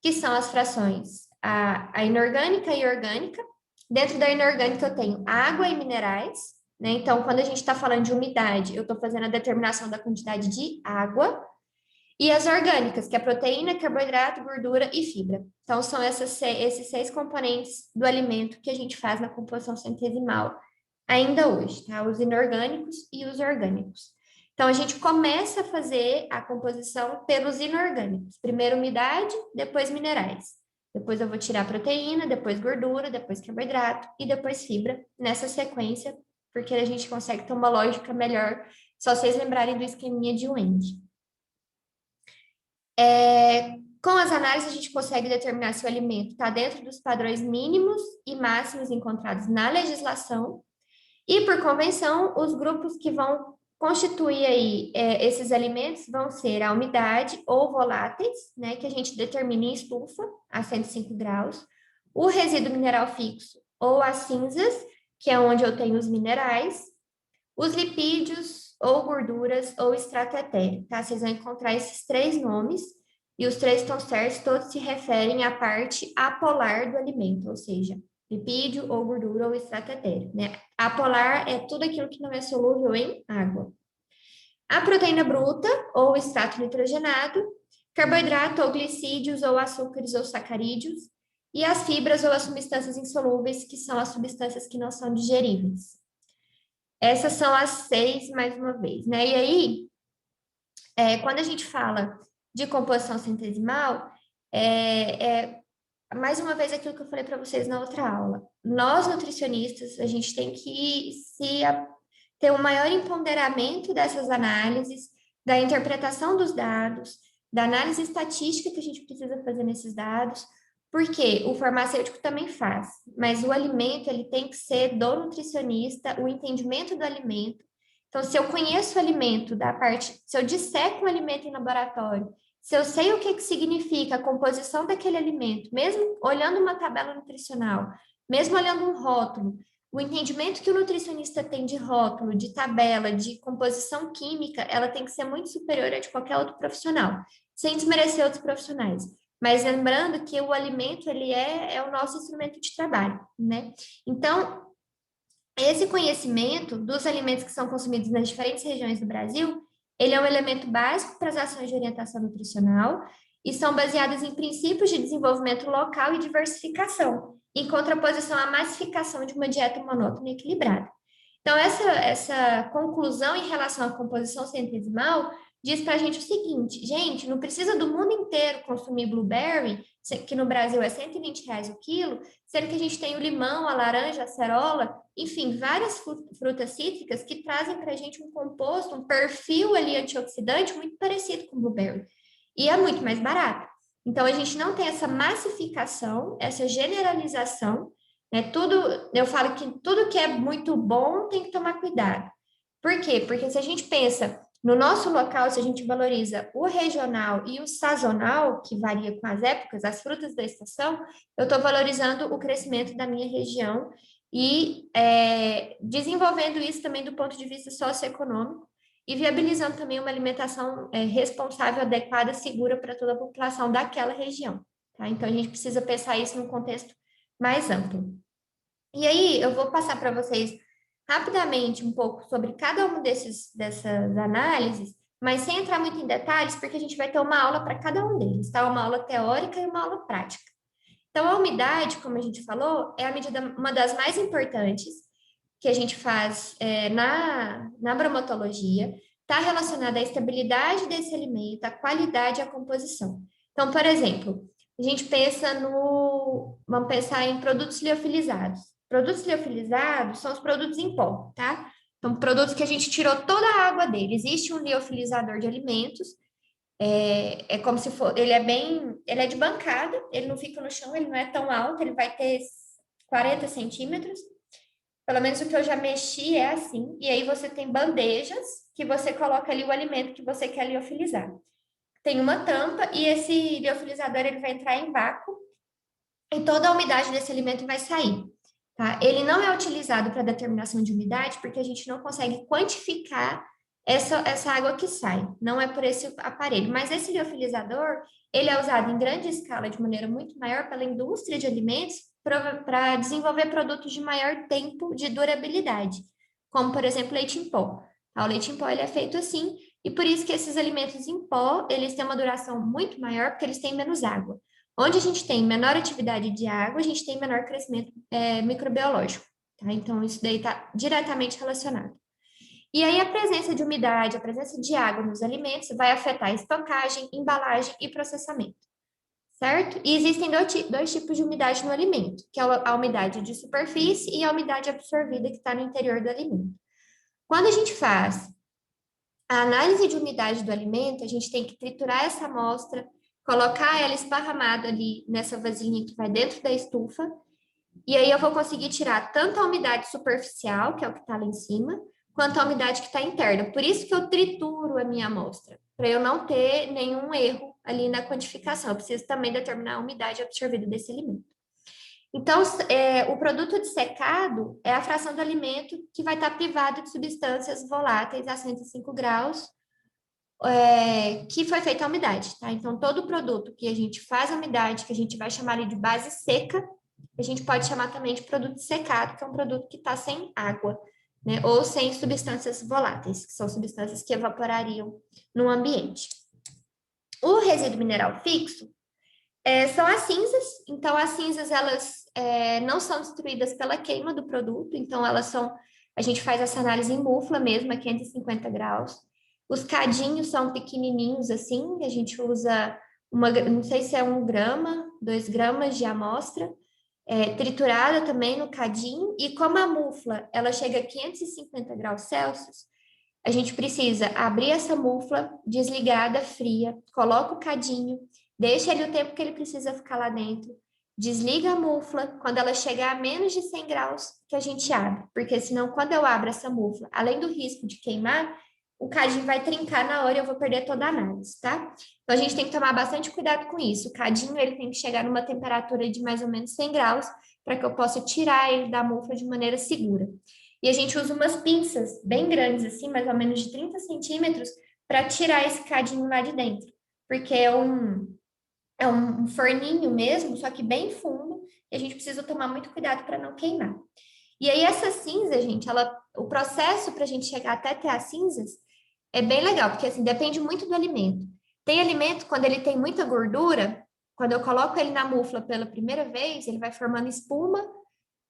que são as frações a inorgânica e orgânica. Dentro da inorgânica eu tenho água e minerais, né? Então, quando a gente está falando de umidade, eu estou fazendo a determinação da quantidade de água. E as orgânicas, que é proteína, carboidrato, gordura e fibra. Então, são esses 6 componentes do alimento que a gente faz na composição centesimal ainda hoje, tá? Os inorgânicos e os orgânicos. Então, a gente começa a fazer a composição pelos inorgânicos. Primeiro umidade, depois minerais. Depois eu vou tirar proteína, depois gordura, depois carboidrato e depois fibra, nessa sequência, porque a gente consegue ter uma lógica melhor, só vocês lembrarem do esqueminha de Wendt. Com as análises, a gente consegue determinar se o alimento está dentro dos padrões mínimos e máximos encontrados na legislação. E, por convenção, os grupos que vão constituir aí esses alimentos vão ser a umidade ou voláteis, né, que a gente determina em estufa, a 105 graus, o resíduo mineral fixo ou as cinzas, que é onde eu tenho os minerais, os lipídios ou gorduras ou extrato etéreo, tá? Vocês vão encontrar esses 3 nomes e os 3 estão certos, todos se referem à parte apolar do alimento, ou seja, lipídio ou gordura ou extrato etéreo, né? Apolar é tudo aquilo que não é solúvel em água. A proteína bruta ou extrato nitrogenado, carboidrato ou glicídios ou açúcares ou sacarídeos, e as fibras ou as substâncias insolúveis, que são as substâncias que não são digeríveis. Essas são as 6, mais uma vez, né? E aí, quando a gente fala de composição centesimal, mais uma vez aquilo que eu falei para vocês na outra aula. Nós, nutricionistas, a gente tem que ter um maior empoderamento dessas análises, da interpretação dos dados, da análise estatística que a gente precisa fazer nesses dados, porque o farmacêutico também faz, mas o alimento, ele tem que ser do nutricionista, o entendimento do alimento. Então, se eu conheço o alimento se eu disseco um alimento em laboratório, se eu sei o que significa a composição daquele alimento, mesmo olhando uma tabela nutricional, mesmo olhando um rótulo, o entendimento que o nutricionista tem de rótulo, de tabela, de composição química, ela tem que ser muito superior a de qualquer outro profissional, sem desmerecer outros profissionais. Mas lembrando que o alimento, ele é o nosso instrumento de trabalho, né? Então, esse conhecimento dos alimentos que são consumidos nas diferentes regiões do Brasil, ele é um elemento básico para as ações de orientação nutricional e são baseadas em princípios de desenvolvimento local e diversificação, em contraposição à massificação de uma dieta monótona e equilibrada. Então, essa conclusão em relação à composição centesimal diz para a gente o seguinte, gente, não precisa do mundo inteiro consumir blueberry, que no Brasil é R$120 o quilo, sendo que a gente tem o limão, a laranja, a acerola, enfim, várias frutas cítricas que trazem para a gente um composto, um perfil ali antioxidante muito parecido com o blueberry. E é muito mais barato. Então, a gente não tem essa massificação, essa generalização, né? Eu falo que tudo que é muito bom tem que tomar cuidado. Por quê? Porque se a gente pensa No nosso local, se a gente valoriza o regional e o sazonal, que varia com as épocas, as frutas da estação, eu estou valorizando o crescimento da minha região e desenvolvendo isso também do ponto de vista socioeconômico e viabilizando também uma alimentação responsável, adequada, segura para toda a população daquela região. Tá? Então, a gente precisa pensar isso num contexto mais amplo. E aí, eu vou passar para vocês rapidamente um pouco sobre cada um dessas análises, mas sem entrar muito em detalhes, porque a gente vai ter uma aula para cada um deles, tá? Uma aula teórica e uma aula prática. Então, a umidade, como a gente falou, é a medida, uma das mais importantes que a gente faz na bromatologia, está relacionada à estabilidade desse alimento, à qualidade e à composição. Então, por exemplo, a gente pensa vamos pensar em produtos liofilizados. Produtos liofilizados são os produtos em pó, tá? Então, produtos que a gente tirou toda a água dele. Existe um liofilizador de alimentos, é como se for, ele é de bancada, ele não fica no chão, ele não é tão alto, ele vai ter 40 centímetros. Pelo menos o que eu já mexi é assim. E aí você tem bandejas que você coloca ali o alimento que você quer liofilizar. Tem uma tampa e esse liofilizador ele vai entrar em vácuo e toda a umidade desse alimento vai sair. Tá? Ele não é utilizado para determinação de umidade porque a gente não consegue quantificar essa água que sai. Não é por esse aparelho. Mas esse liofilizador, ele é usado em grande escala, de maneira muito maior, pela indústria de alimentos para desenvolver produtos de maior tempo de durabilidade, como, por exemplo, leite em pó. O leite em pó ele é feito assim, e por isso que esses alimentos em pó, eles têm uma duração muito maior, porque eles têm menos água. Onde a gente tem menor atividade de água, a gente tem menor crescimento microbiológico. Tá? Então, isso daí está diretamente relacionado. E aí, a presença de umidade, a presença de água nos alimentos vai afetar a estocagem, embalagem e processamento. Certo? E existem dois tipos de umidade no alimento, que é a umidade de superfície e a umidade absorvida que está no interior do alimento. Quando a gente faz a análise de umidade do alimento, a gente tem que triturar essa amostra, colocar ela esparramada ali nessa vasilhinha que vai dentro da estufa, e aí eu vou conseguir tirar tanto a umidade superficial, que é o que está lá em cima, quanto a umidade que está interna. Por isso que eu trituro a minha amostra, para eu não ter nenhum erro ali na quantificação. Eu preciso também determinar a umidade absorvida desse alimento. Então, o produto dissecado é a fração do alimento que vai estar privado de substâncias voláteis a 105 graus, que foi feita a umidade, tá? Então, todo produto que a gente faz a umidade, que a gente vai chamar ali de base seca, a gente pode chamar também de produto secado, que é um produto que está sem água, né? Ou sem substâncias voláteis, que são substâncias que evaporariam no ambiente. O resíduo mineral fixo são as cinzas. Então, as cinzas, elas não são destruídas pela queima do produto, então a gente faz essa análise em mufla mesmo, a 550 graus. Os cadinhos são pequenininhos assim, a gente usa não sei se é 1 grama, 2 gramas de amostra, triturada também no cadinho, e como a mufla, ela chega a 550 graus Celsius, a gente precisa abrir essa mufla desligada, fria, coloca o cadinho, deixa ele o tempo que ele precisa ficar lá dentro, desliga a mufla, quando ela chegar a menos de 100 graus, que a gente abre, porque senão quando eu abro essa mufla, além do risco de queimar, o cadinho vai trincar na hora e eu vou perder toda a análise, tá? Então, a gente tem que tomar bastante cuidado com isso. O cadinho, ele tem que chegar numa temperatura de mais ou menos 100 graus para que eu possa tirar ele da mufla de maneira segura. E a gente usa umas pinças bem grandes, assim, mais ou menos de 30 centímetros, para tirar esse cadinho lá de dentro. Porque é um forninho mesmo, só que bem fundo, e a gente precisa tomar muito cuidado para não queimar. E aí, essa cinza, gente, o processo para a gente chegar até ter as cinzas é bem legal, porque assim, depende muito do alimento. Tem alimento, quando ele tem muita gordura, quando eu coloco ele na mufla pela primeira vez, ele vai formando espuma,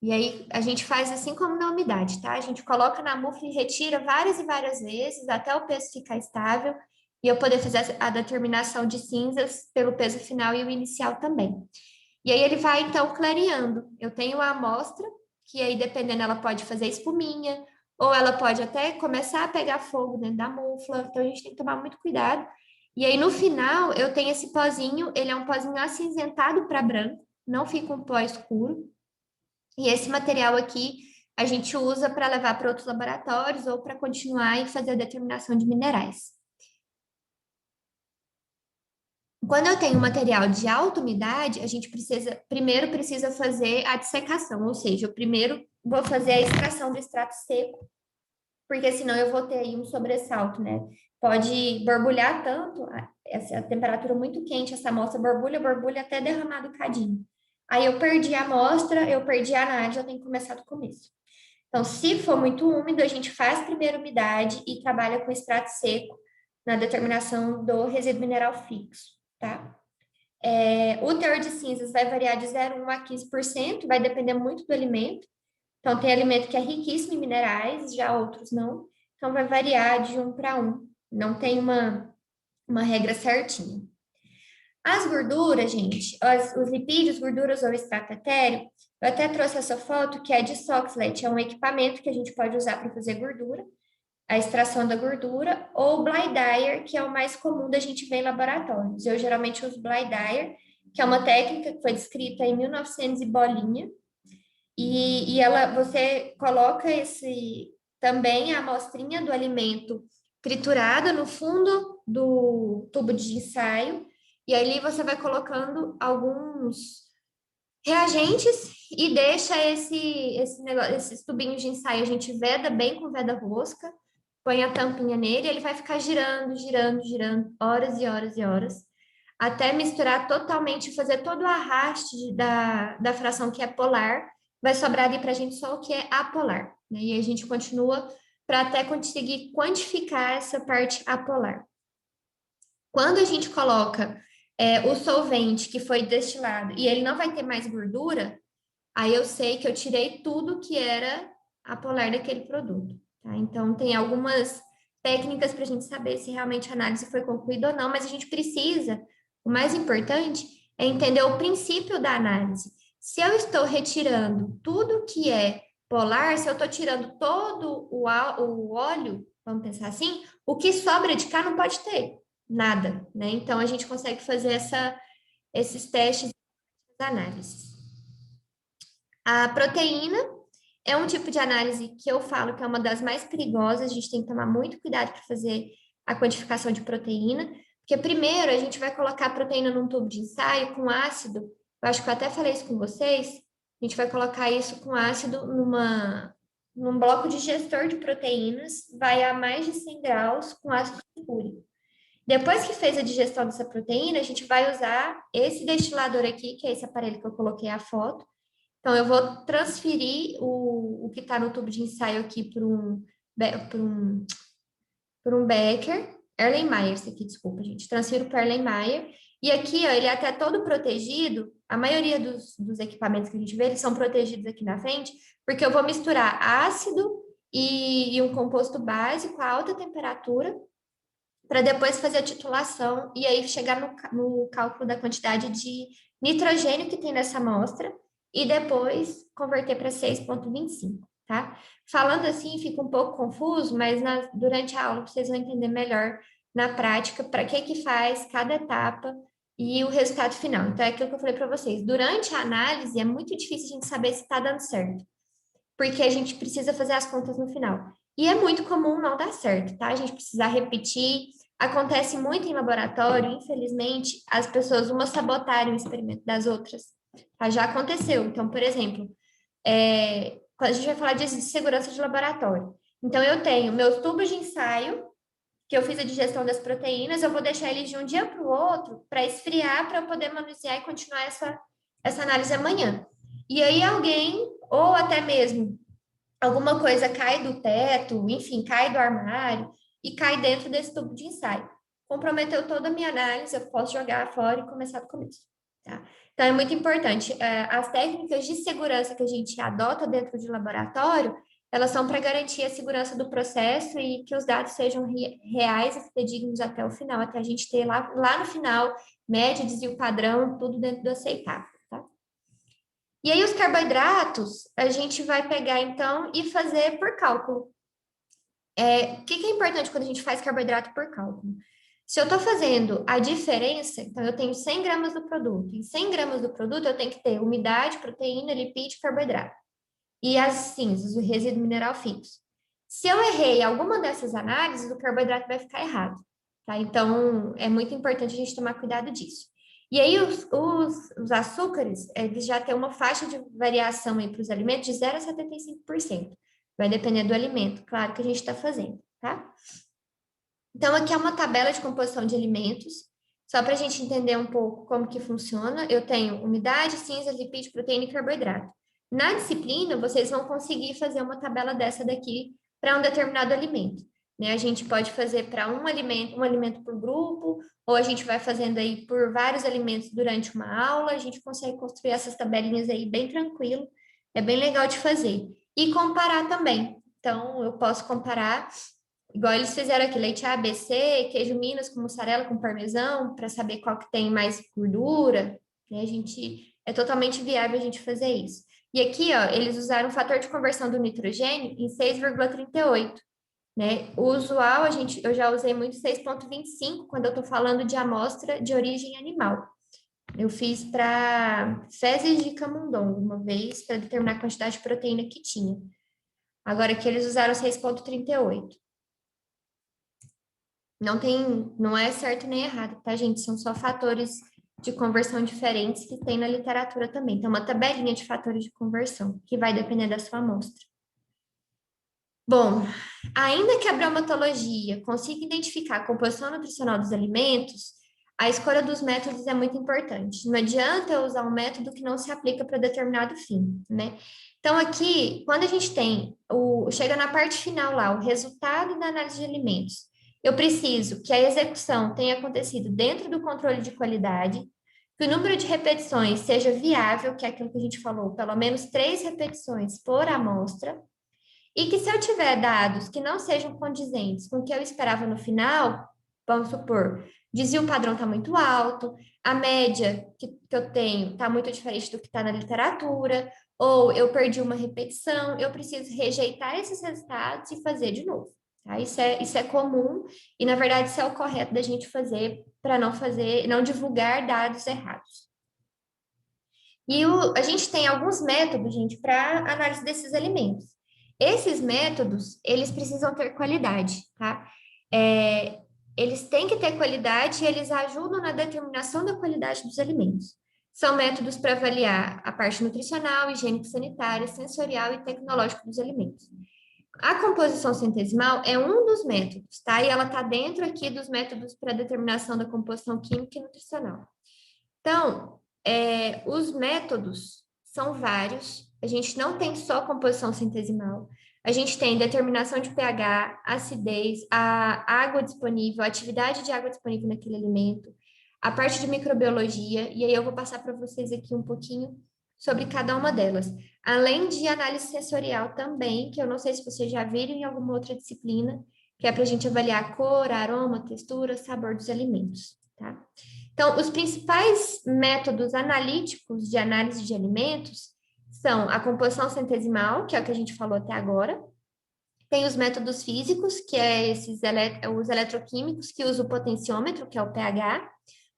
e aí a gente faz assim como na umidade, tá? A gente coloca na mufla e retira várias e várias vezes, até o peso ficar estável, e eu poder fazer a determinação de cinzas pelo peso final e o inicial também. E aí ele vai, então, clareando. Eu tenho a amostra, que aí, dependendo, ela pode fazer espuminha, ou ela pode até começar a pegar fogo dentro da mufla, então a gente tem que tomar muito cuidado. E aí, no final, eu tenho esse pozinho, ele é um pozinho acinzentado para branco, não fica um pó escuro. E esse material aqui a gente usa para levar para outros laboratórios ou para continuar e fazer a determinação de minerais. Quando eu tenho material de alta umidade, a gente primeiro precisa fazer a dissecação, ou seja, eu primeiro vou fazer a extração do extrato seco, porque senão eu vou ter aí um sobressalto, né? Pode borbulhar tanto, essa temperatura muito quente, essa amostra borbulha até derramar do cadinho. Aí eu perdi a amostra, eu perdi a análise, eu tenho que começar do começo. Então, se for muito úmido, a gente faz primeiro umidade e trabalha com extrato seco na determinação do resíduo mineral fixo, tá? O teor de cinzas vai variar de 0,1 a 15%, vai depender muito do alimento. Então, tem alimento que é riquíssimo em minerais, já outros não. Então, vai variar de 1 para 1. Não tem uma regra certinha. As gorduras, gente, os lipídios, gorduras ou extrato etéreo, eu até trouxe essa foto que é de Soxhlet, é um equipamento que a gente pode usar para fazer gordura, a extração da gordura, ou Bly Dyer, que é o mais comum da gente ver em laboratórios. Eu geralmente uso Bly Dyer, que é uma técnica que foi descrita em 1900 e bolinha, e você coloca também a amostrinha do alimento triturada no fundo do tubo de ensaio, e ali você vai colocando alguns reagentes e deixa esses tubinhos de ensaio, a gente veda bem com veda rosca, põe a tampinha nele, ele vai ficar girando, girando, girando, horas e horas e horas, até misturar totalmente, fazer todo o arraste da fração que é polar, vai sobrar ali para a gente só o que é apolar, né? E a gente continua para até conseguir quantificar essa parte apolar. Quando a gente coloca o solvente que foi destilado e ele não vai ter mais gordura, aí eu sei que eu tirei tudo que era apolar daquele produto, tá? Então, tem algumas técnicas para a gente saber se realmente a análise foi concluída ou não, mas a gente precisa, o mais importante é entender o princípio da análise. Se eu estou retirando tudo que é polar, se eu estou tirando todo o óleo, vamos pensar assim, o que sobra de cá não pode ter nada, né? Então, a gente consegue fazer esses testes de análises. A proteína é um tipo de análise que eu falo que é uma das mais perigosas, a gente tem que tomar muito cuidado para fazer a quantificação de proteína, porque primeiro a gente vai colocar a proteína num tubo de ensaio com ácido, eu acho que eu até falei isso com vocês, a gente vai colocar isso com ácido num bloco de gestor de proteínas, vai a mais de 100 graus com ácido sulfúrico. Depois que fez a digestão dessa proteína, a gente vai usar esse destilador aqui, que é esse aparelho que eu coloquei a foto. Então, eu vou transferir o que está no tubo de ensaio aqui para um Becker, Erlenmeyer, esse aqui, desculpa, gente. Transfiro para Erlenmeyer. E aqui, ó, ele é até todo protegido. A maioria dos equipamentos que a gente vê, eles são protegidos aqui na frente, porque eu vou misturar ácido e um composto básico a alta temperatura, para depois fazer a titulação e aí chegar no cálculo da quantidade de nitrogênio que tem nessa amostra e depois converter para 6,25, tá? Falando assim fica um pouco confuso, mas durante a aula vocês vão entender melhor na prática para que faz cada etapa e o resultado final. Então é aquilo que eu falei para vocês. Durante a análise é muito difícil a gente saber se está dando certo, porque a gente precisa fazer as contas no final. E é muito comum não dar certo, tá? A gente precisa repetir. Acontece muito em laboratório, infelizmente, as pessoas umas sabotarem o experimento das outras. Tá? Já aconteceu. Então, por exemplo, quando a gente vai falar de segurança de laboratório. Então, eu tenho meus tubos de ensaio, que eu fiz a digestão das proteínas, eu vou deixar eles de um dia para o outro para esfriar, para eu poder manusear e continuar essa análise amanhã. E aí alguém, ou até mesmo alguma coisa cai do teto, enfim, cai do armário e cai dentro desse tubo de ensaio. Comprometeu toda a minha análise, eu posso jogar fora e começar do começo, tá? Então, é muito importante. As técnicas de segurança que a gente adota dentro de laboratório, elas são para garantir a segurança do processo e que os dados sejam reais e fidedignos até o final, até a gente ter lá no final média, desvio padrão, tudo dentro do aceitável. E aí, os carboidratos, a gente vai pegar, então, e fazer por cálculo. O que é importante quando a gente faz carboidrato por cálculo? Se eu estou fazendo a diferença, então, eu tenho 100 gramas do produto. Em 100 gramas do produto, eu tenho que ter umidade, proteína, lipídio e carboidrato. e as cinzas, o resíduo mineral fixo. Se eu errei alguma dessas análises, o carboidrato vai ficar errado, tá? Então, é muito importante a gente tomar cuidado disso. E aí, os açúcares, eles já têm uma faixa de variação aí para os alimentos de 0 a 75%. Vai depender do alimento, claro, que a gente está fazendo, tá? Então, aqui é uma tabela de composição de alimentos, só para a gente entender um pouco como que funciona. Eu tenho umidade, cinza, lipídio, proteína e carboidrato. Na disciplina, vocês vão conseguir fazer uma tabela dessa daqui para um determinado alimento, né? A gente pode fazer para um alimento por grupo, ou a gente vai fazendo aí por vários alimentos durante uma aula, a gente consegue construir essas tabelinhas aí bem tranquilo, é bem legal de fazer. E comparar também. Então, eu posso comparar, igual eles fizeram aqui, leite A, B, C, queijo Minas com mussarela, com parmesão, para saber qual que tem mais gordura, né? É totalmente viável a gente fazer isso. E aqui, ó, eles usaram o fator de conversão do nitrogênio em 6,38, né? O usual, eu já usei muito 6,25 quando eu estou falando de amostra de origem animal. Eu fiz para fezes de camundongo uma vez, para determinar a quantidade de proteína que tinha. Agora aqui eles usaram 6,38. Não é certo nem errado, tá, gente? São só fatores de conversão diferentes que tem na literatura também. Tem uma tabelinha de fatores de conversão, que vai depender da sua amostra. Bom, ainda que a bromatologia consiga identificar a composição nutricional dos alimentos, a escolha dos métodos é muito importante. Não adianta eu usar um método que não se aplica para determinado fim, né? Então, aqui, quando a gente chega na parte final lá, o resultado da análise de alimentos, eu preciso que a execução tenha acontecido dentro do controle de qualidade, que o número de repetições seja viável, que é aquilo que a gente falou, pelo menos 3 repetições por amostra, e que se eu tiver dados que não sejam condizentes com o que eu esperava no final, vamos supor, desvio padrão está muito alto, a média que eu tenho está muito diferente do que está na literatura, ou eu perdi uma repetição, eu preciso rejeitar esses resultados e fazer de novo. Tá? Isso é comum e, na verdade, isso é o correto da gente fazer para não divulgar dados errados. E a gente tem alguns métodos, gente, para análise desses alimentos. Esses métodos, eles precisam ter qualidade, tá? Eles têm que ter qualidade e eles ajudam na determinação da qualidade dos alimentos. São métodos para avaliar a parte nutricional, higiênico-sanitária, sensorial e tecnológica dos alimentos. A composição centesimal é um dos métodos, tá? E ela está dentro aqui dos métodos para determinação da composição química e nutricional. Então, os métodos são vários. A gente não tem só composição centesimal. A gente tem determinação de pH, acidez, a água disponível, a atividade de água disponível naquele alimento, a parte de microbiologia, e aí eu vou passar para vocês aqui um pouquinho sobre cada uma delas. Além de análise sensorial também, que eu não sei se vocês já viram em alguma outra disciplina, que é para a gente avaliar cor, aroma, textura, sabor dos alimentos, tá? Então, os principais métodos analíticos de análise de alimentos são a composição centesimal, que é o que a gente falou até agora. Tem os métodos físicos, que é os eletroquímicos, que usam o potenciômetro, que é o pH.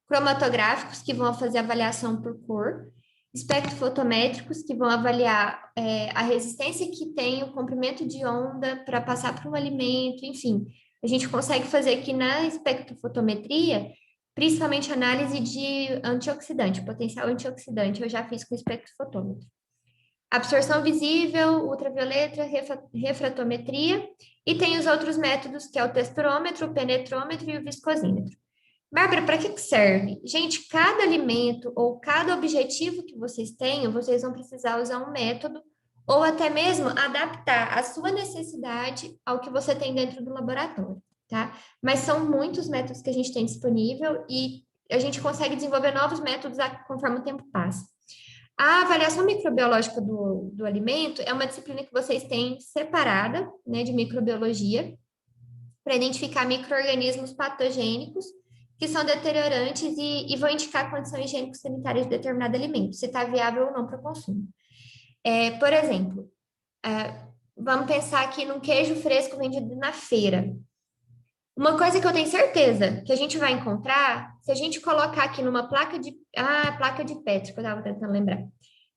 Cromatográficos, que vão fazer avaliação por cor. Espectrofotométricos, que vão avaliar a resistência que tem o comprimento de onda para passar para um alimento, enfim. A gente consegue fazer aqui na espectrofotometria principalmente análise de antioxidante, potencial antioxidante, eu já fiz com espectrofotômetro. Absorção visível, ultravioleta, refratometria, e tem os outros métodos, que é o texturômetro, o penetrômetro e o viscosímetro. Bárbara, para que serve? Gente, cada alimento ou cada objetivo que vocês tenham, vocês vão precisar usar um método ou até mesmo adaptar a sua necessidade ao que você tem dentro do laboratório, tá? Mas são muitos métodos que a gente tem disponível e a gente consegue desenvolver novos métodos conforme o tempo passa. A avaliação microbiológica do alimento é uma disciplina que vocês têm separada, né, de microbiologia, para identificar micro-organismos patogênicos que são deteriorantes e vão indicar condição higiênico-sanitária de determinado alimento, se está viável ou não para consumo. Por exemplo, vamos pensar aqui num queijo fresco vendido na feira. Uma coisa que eu tenho certeza que a gente vai encontrar, se a gente colocar aqui numa placa de Petri, que eu estava tentando lembrar.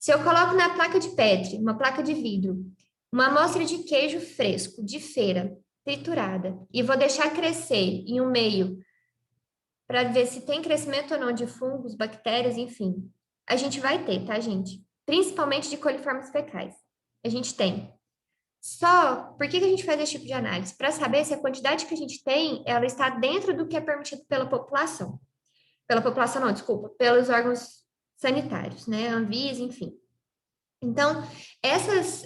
Se eu coloco na placa de Petri, uma placa de vidro, uma amostra de queijo fresco, de feira, triturada, e vou deixar crescer em um meio para ver se tem crescimento ou não de fungos, bactérias, enfim. A gente vai ter, tá, gente? Principalmente de coliformes fecais. A gente tem. Só, por que a gente faz esse tipo de análise? Para saber se a quantidade que a gente tem, ela está dentro do que é permitido pela população. Pela população não, desculpa, pelos órgãos sanitários, né? Anvisa, enfim. Então, essas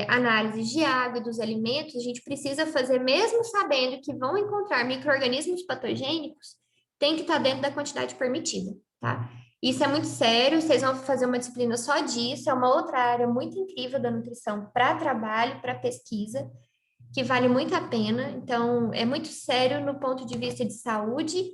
análises de água e dos alimentos, a gente precisa fazer mesmo sabendo que vão encontrar micro-organismos patogênicos, tem que estar dentro da quantidade permitida, tá? Isso é muito sério, vocês vão fazer uma disciplina só disso, é uma outra área muito incrível da nutrição para trabalho, para pesquisa, que vale muito a pena. Então, é muito sério no ponto de vista de saúde,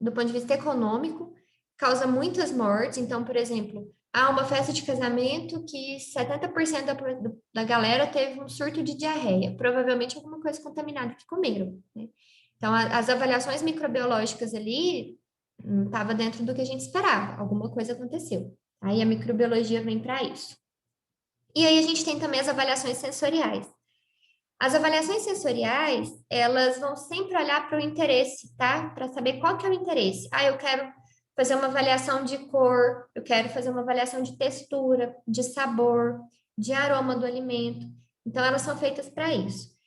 do ponto de vista econômico, causa muitas mortes. Então, por exemplo, há uma festa de casamento que 70% da galera teve um surto de diarreia, provavelmente alguma coisa contaminada que comeram, né? Então, as avaliações microbiológicas ali não estava dentro do que a gente esperava, alguma coisa aconteceu. Aí a microbiologia vem para isso. E aí a gente tem também as avaliações sensoriais. As avaliações sensoriais, elas vão sempre olhar para o interesse, tá? Para saber qual que é o interesse. Ah, eu quero fazer uma avaliação de cor, eu quero fazer uma avaliação de textura, de sabor, de aroma do alimento. Então, elas são feitas para isso.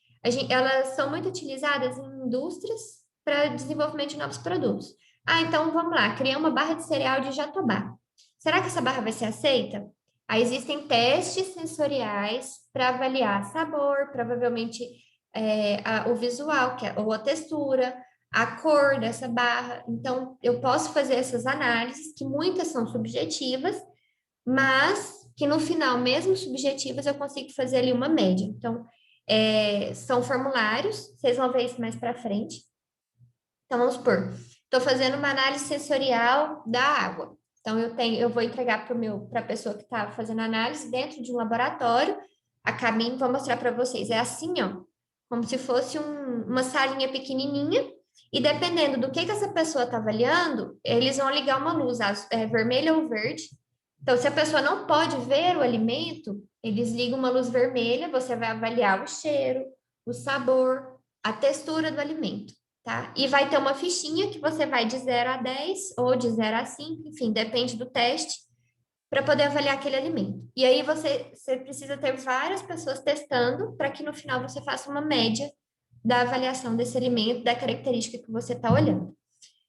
Elas são muito utilizadas em indústrias para desenvolvimento de novos produtos. Ah, então vamos lá, criar uma barra de cereal de jatobá. Será que essa barra vai ser aceita? Aí existem testes sensoriais para avaliar sabor, provavelmente o visual, ou a textura, a cor dessa barra. Então, eu posso fazer essas análises, que muitas são subjetivas, mas que no final, mesmo subjetivas, eu consigo fazer ali uma média. Então, são formulários, vocês vão ver isso mais para frente. Então, vamos supor, estou fazendo uma análise sensorial da água. Então, eu vou entregar para a pessoa que está fazendo a análise dentro de um laboratório. A cabine, vou mostrar para vocês, é assim, ó, como se fosse uma salinha pequenininha, e dependendo do que essa pessoa está avaliando, eles vão ligar uma luz vermelha ou verde. Então, se a pessoa não pode ver o alimento, eles ligam uma luz vermelha, você vai avaliar o cheiro, o sabor, a textura do alimento, tá? E vai ter uma fichinha que você vai de 0 a 10 ou de 0 a 5, enfim, depende do teste, para poder avaliar aquele alimento. E aí você precisa ter várias pessoas testando para que no final você faça uma média da avaliação desse alimento, da característica que você está olhando.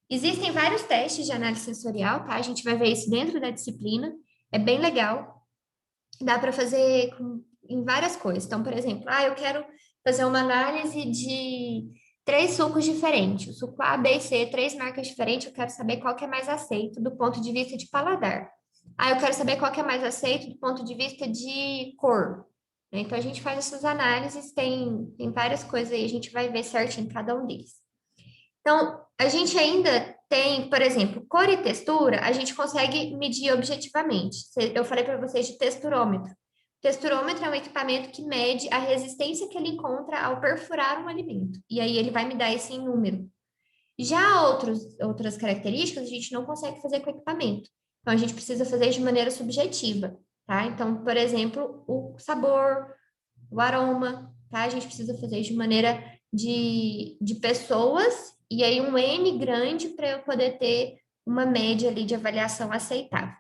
Existem vários testes de análise sensorial, tá? A gente vai ver isso dentro da disciplina, é bem legal. Dá para fazer em várias coisas. Então, por exemplo, eu quero fazer uma análise de 3 sucos diferentes, o suco A, B e C, 3 marcas diferentes, eu quero saber qual que é mais aceito do ponto de vista de paladar. Eu quero saber qual que é mais aceito do ponto de vista de cor. Então, a gente faz essas análises, tem várias coisas aí, a gente vai ver certinho cada um deles. Então, a gente ainda tem, por exemplo, cor e textura, a gente consegue medir objetivamente. Eu falei para vocês de texturômetro. O texturômetro é um equipamento que mede a resistência que ele encontra ao perfurar um alimento. E aí ele vai me dar esse em número. Já outras características, a gente não consegue fazer com equipamento. Então, a gente precisa fazer de maneira subjetiva, tá? Então, por exemplo, o sabor, o aroma, tá? A gente precisa fazer de maneira de pessoas, e aí um N grande para eu poder ter uma média ali de avaliação aceitável.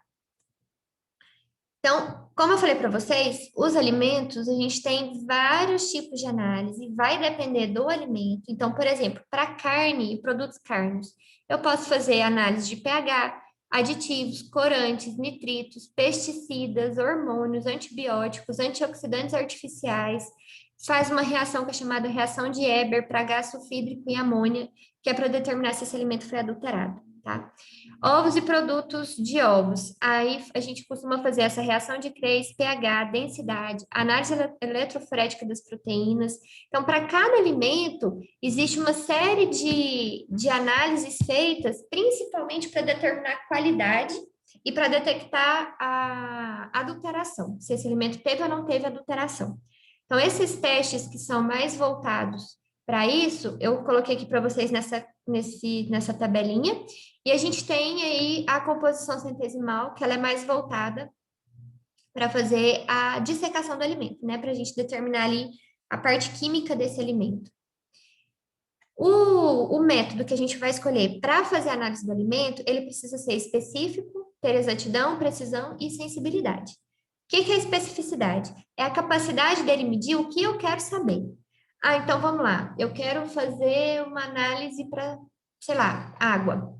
Então, como eu falei para vocês, os alimentos, a gente tem vários tipos de análise, vai depender do alimento. Então, por exemplo, para carne e produtos carnes, eu posso fazer análise de pH, aditivos, corantes, nitritos, pesticidas, hormônios, antibióticos, antioxidantes artificiais. Faz uma reação que é chamada reação de Eber para gás sulfídrico e amônia, que é para determinar se esse alimento foi adulterado, tá? Ovos e produtos de ovos. Aí a gente costuma fazer essa reação de Krebs, pH, densidade, análise eletroforética das proteínas. Então, para cada alimento, existe uma série de análises feitas, principalmente para determinar a qualidade e para detectar a adulteração, se esse alimento teve ou não teve adulteração. Então, esses testes que são mais voltados Para isso, eu coloquei aqui para vocês nessa tabelinha, e a gente tem aí a composição centesimal, que ela é mais voltada para fazer a dissecação do alimento, né? Para a gente determinar ali a parte química desse alimento. O método que a gente vai escolher para fazer a análise do alimento, ele precisa ser específico, ter exatidão, precisão e sensibilidade. O que é especificidade? É a capacidade dele medir o que eu quero saber. Ah, então vamos lá. Eu quero fazer uma análise para, sei lá, água.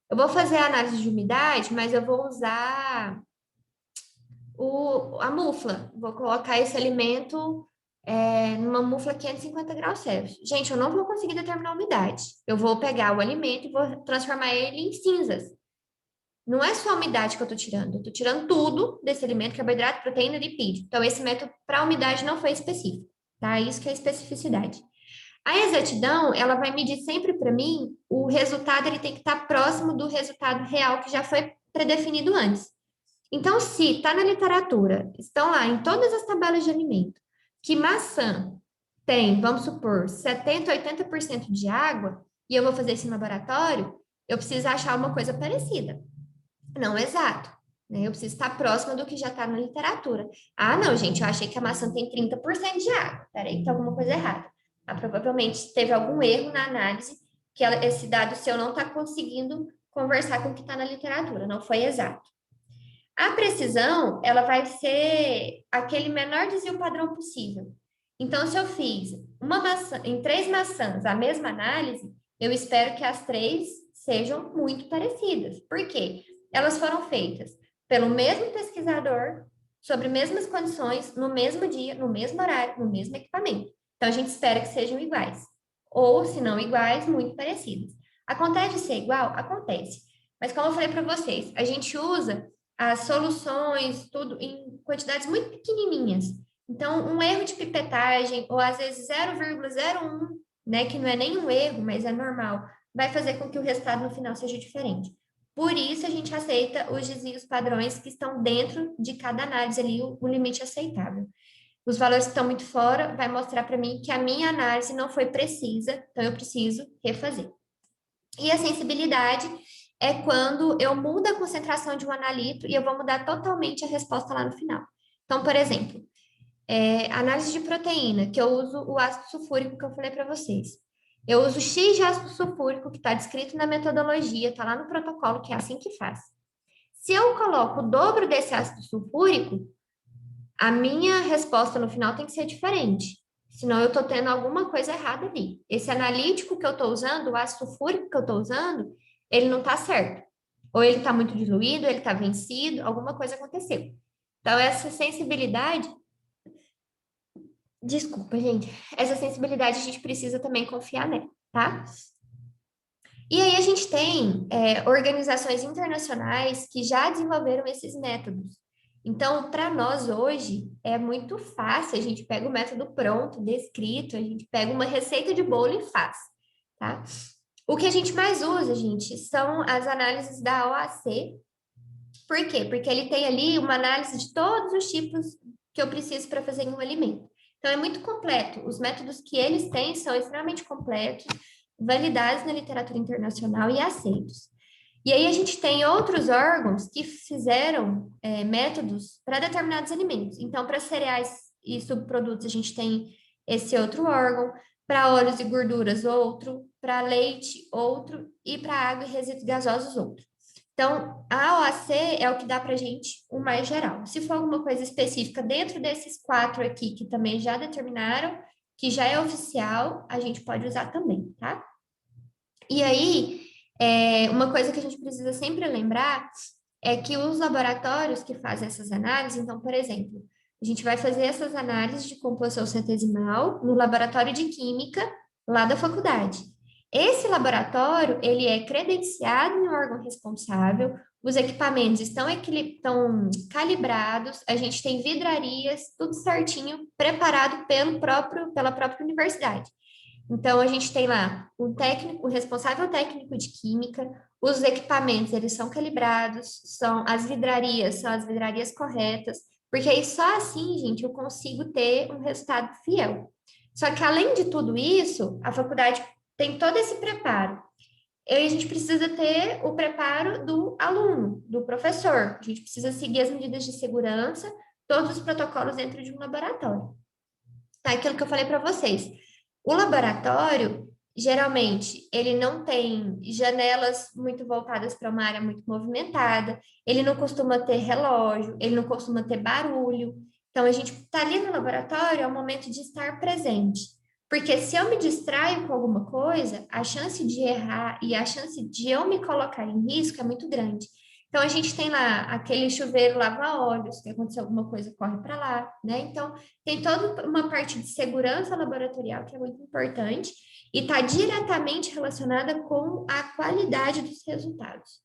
Eu vou fazer a análise de umidade, mas eu vou usar a mufla. Vou colocar esse alimento numa mufla 550 graus Celsius. Gente, eu não vou conseguir determinar a umidade. Eu vou pegar o alimento e vou transformar ele em cinzas. Não é só a umidade que eu estou tirando. Eu estou tirando tudo desse alimento, carboidrato, proteína, lipídio. Então, esse método para a umidade não foi específico, tá? Isso que é especificidade. A exatidão, ela vai medir sempre para mim, o resultado ele tem que estar próximo do resultado real que já foi predefinido antes. Então, se está na literatura, estão lá em todas as tabelas de alimento, que maçã tem, vamos supor, 70%, 80% de água, e eu vou fazer isso em laboratório, eu preciso achar uma coisa parecida. Não exato, né? Eu preciso estar próxima do que já está na literatura. Ah, não, gente, eu achei que a maçã tem 30% de água. Peraí, que tem alguma coisa errada. Ah, provavelmente teve algum erro na análise, que esse dado seu não está conseguindo conversar com o que está na literatura, não foi exato. A precisão, ela vai ser aquele menor desvio padrão possível. Então, se eu fiz uma maçã, em 3 maçãs a mesma análise, eu espero que as 3 sejam muito parecidas. Por quê? Elas foram feitas pelo mesmo pesquisador, sobre mesmas condições, no mesmo dia, no mesmo horário, no mesmo equipamento. Então, a gente espera que sejam iguais. Ou, se não iguais, muito parecidas. Acontece de ser igual? Acontece. Mas, como eu falei para vocês, a gente usa as soluções, tudo em quantidades muito pequenininhas. Então, um erro de pipetagem, ou às vezes 0,01, né, que não é nenhum erro, mas é normal, vai fazer com que o resultado no final seja diferente. Por isso, a gente aceita os desvios padrões que estão dentro de cada análise ali, o limite aceitável. Os valores que estão muito fora vai mostrar para mim que a minha análise não foi precisa, então eu preciso refazer. E a sensibilidade é quando eu mudo a concentração de um analito e eu vou mudar totalmente a resposta lá no final. Então, por exemplo, análise de proteína, que eu uso o ácido sulfúrico que eu falei para vocês. Eu uso X de ácido sulfúrico, que está descrito na metodologia, está lá no protocolo, que é assim que faz. Se eu coloco o dobro desse ácido sulfúrico, a minha resposta no final tem que ser diferente. Senão eu estou tendo alguma coisa errada ali. Esse analítico que eu estou usando, o ácido sulfúrico que eu estou usando, ele não está certo. Ou ele está muito diluído, ele está vencido, alguma coisa aconteceu. Então, essa sensibilidade... Desculpa, gente. Essa sensibilidade a gente precisa também confiar nela, tá? E aí a gente tem organizações internacionais que já desenvolveram esses métodos. Então, para nós hoje, é muito fácil, a gente pega o método pronto, descrito, a gente pega uma receita de bolo e faz, tá? O que a gente mais usa, gente, são as análises da OAC. Por quê? Porque ele tem ali uma análise de todos os tipos que eu preciso para fazer em um alimento. Então, é muito completo. Os métodos que eles têm são extremamente completos, validados na literatura internacional e aceitos. E aí a gente tem outros órgãos que fizeram métodos para determinados alimentos. Então, para cereais e subprodutos, a gente tem esse outro órgão, para óleos e gorduras, outro, para leite, outro, e para água e resíduos gasosos, outro. Então, a OAC é o que dá para a gente o mais geral. Se for alguma coisa específica dentro desses 4 aqui, que também já determinaram, que já é oficial, a gente pode usar também, tá? E aí, uma coisa que a gente precisa sempre lembrar é que os laboratórios que fazem essas análises, então, por exemplo, a gente vai fazer essas análises de composição centesimal no laboratório de química lá da faculdade. Esse laboratório, ele é credenciado no órgão responsável, os equipamentos estão calibrados, a gente tem vidrarias, tudo certinho, preparado pela própria universidade. Então, a gente tem lá o responsável técnico de química, os equipamentos, eles são calibrados, são as vidrarias corretas, porque aí só assim, gente, eu consigo ter um resultado fiel. Só que, além de tudo isso, a faculdade tem todo esse preparo. E a gente precisa ter o preparo do aluno, do professor. A gente precisa seguir as medidas de segurança, todos os protocolos dentro de um laboratório. Tá, aquilo que eu falei para vocês. O laboratório, geralmente, ele não tem janelas muito voltadas para uma área muito movimentada, ele não costuma ter relógio, ele não costuma ter barulho. Então, a gente está ali no laboratório, é o momento de estar presente. Porque se eu me distraio com alguma coisa, a chance de errar e a chance de eu me colocar em risco é muito grande. Então, a gente tem lá aquele chuveiro lava-olhos, se acontecer alguma coisa, corre para lá, né? Então, tem toda uma parte de segurança laboratorial que é muito importante e está diretamente relacionada com a qualidade dos resultados.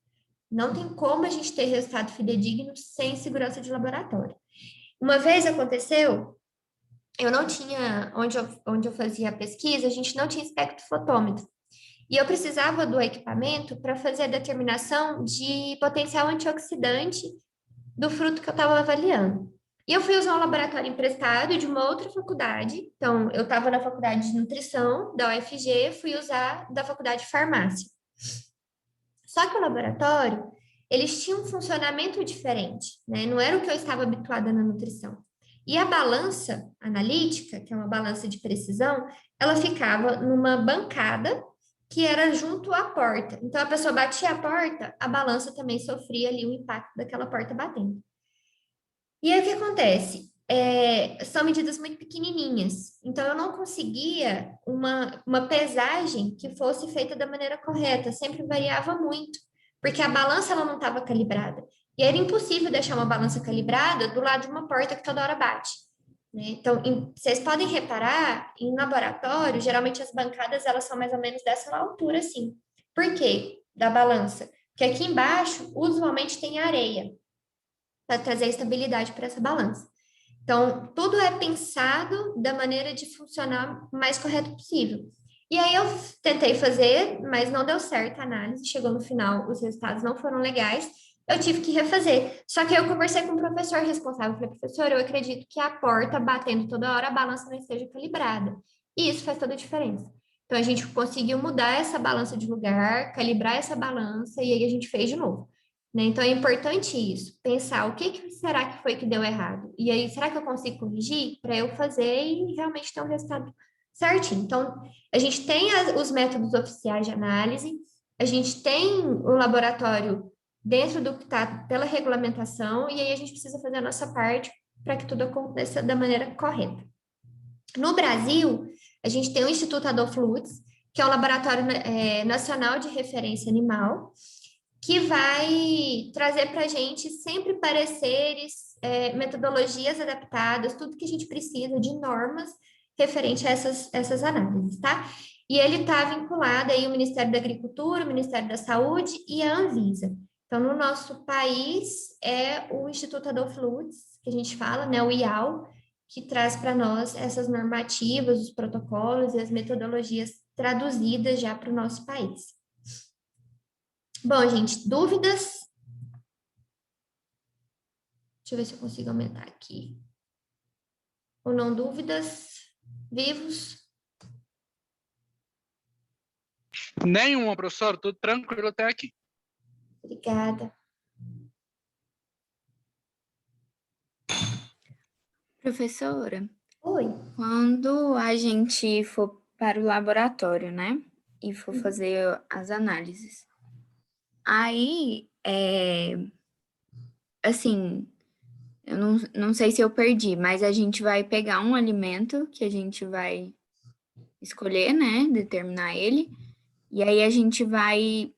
Não tem como a gente ter resultado fidedigno sem segurança de laboratório. Uma vez aconteceu, eu não tinha, onde eu fazia a pesquisa, a gente não tinha espectrofotômetro. E eu precisava do equipamento para fazer a determinação de potencial antioxidante do fruto que eu estava avaliando. E eu fui usar um laboratório emprestado de uma outra faculdade. Então, eu estava na faculdade de nutrição da UFG, fui usar da faculdade de farmácia. Só que o laboratório, eles tinham um funcionamento diferente, né? Não era o que eu estava habituada na nutrição. E a balança analítica, que é uma balança de precisão, ela ficava numa bancada que era junto à porta. Então, a pessoa batia a porta, a balança também sofria ali o impacto daquela porta batendo. E aí, o que acontece? São medidas muito pequenininhas. Então, eu não conseguia uma pesagem que fosse feita da maneira correta. Sempre variava muito, porque a balança ela não estava calibrada. E era impossível deixar uma balança calibrada do lado de uma porta que toda hora bate, né? Então, vocês podem reparar, em laboratório, geralmente as bancadas elas são mais ou menos dessa altura, assim. Por quê? Da balança. Porque aqui embaixo, usualmente tem areia para trazer estabilidade para essa balança. Então, tudo é pensado da maneira de funcionar o mais correto possível. E aí eu tentei fazer, mas não deu certo a análise, chegou no final, os resultados não foram legais, eu tive que refazer. Só que eu conversei com o professor responsável, falei, professor, eu acredito que a porta batendo toda hora, a balança não esteja calibrada. E isso faz toda a diferença. Então, a gente conseguiu mudar essa balança de lugar, calibrar essa balança, e aí a gente fez de novo, né? Então, é importante isso, pensar o que será que foi que deu errado? E aí, será que eu consigo corrigir para eu fazer e realmente ter um resultado certinho? Então, a gente tem os métodos oficiais de análise, a gente tem o laboratório dentro do que está pela regulamentação, e aí a gente precisa fazer a nossa parte para que tudo aconteça da maneira correta. No Brasil, a gente tem o Instituto Adolfo Lutz, que é um laboratório nacional de referência animal, que vai trazer para a gente sempre pareceres, metodologias adaptadas, tudo que a gente precisa de normas referente a essas análises, tá? E ele está vinculado aí ao Ministério da Agricultura, o Ministério da Saúde e a Anvisa. Então, no nosso país, é o Instituto Adolfo Lutz, que a gente fala, né, o IAL, que traz para nós essas normativas, os protocolos e as metodologias traduzidas já para o nosso país. Bom, gente, dúvidas? Deixa eu ver se eu consigo aumentar aqui. Ou não dúvidas? Vivos? Nenhuma, professor. Tudo tranquilo até aqui. Obrigada. Professora, Oi. quando a gente for para o laboratório, né? E for fazer as análises. Aí, assim, eu não sei se eu perdi, mas a gente vai pegar um alimento que a gente vai escolher, né? Determinar ele. E aí a gente vai,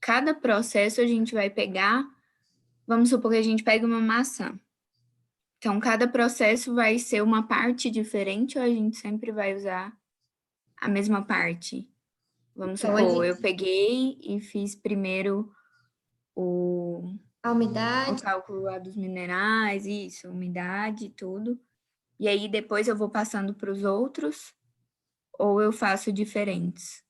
cada processo a gente vai pegar, vamos supor que a gente pega uma maçã. Então, cada processo vai ser uma parte diferente ou a gente sempre vai usar a mesma parte? Vamos supor, eu peguei e fiz primeiro o cálculo lá dos minerais, isso, umidade e tudo. E aí depois eu vou passando para os outros ou eu faço diferentes?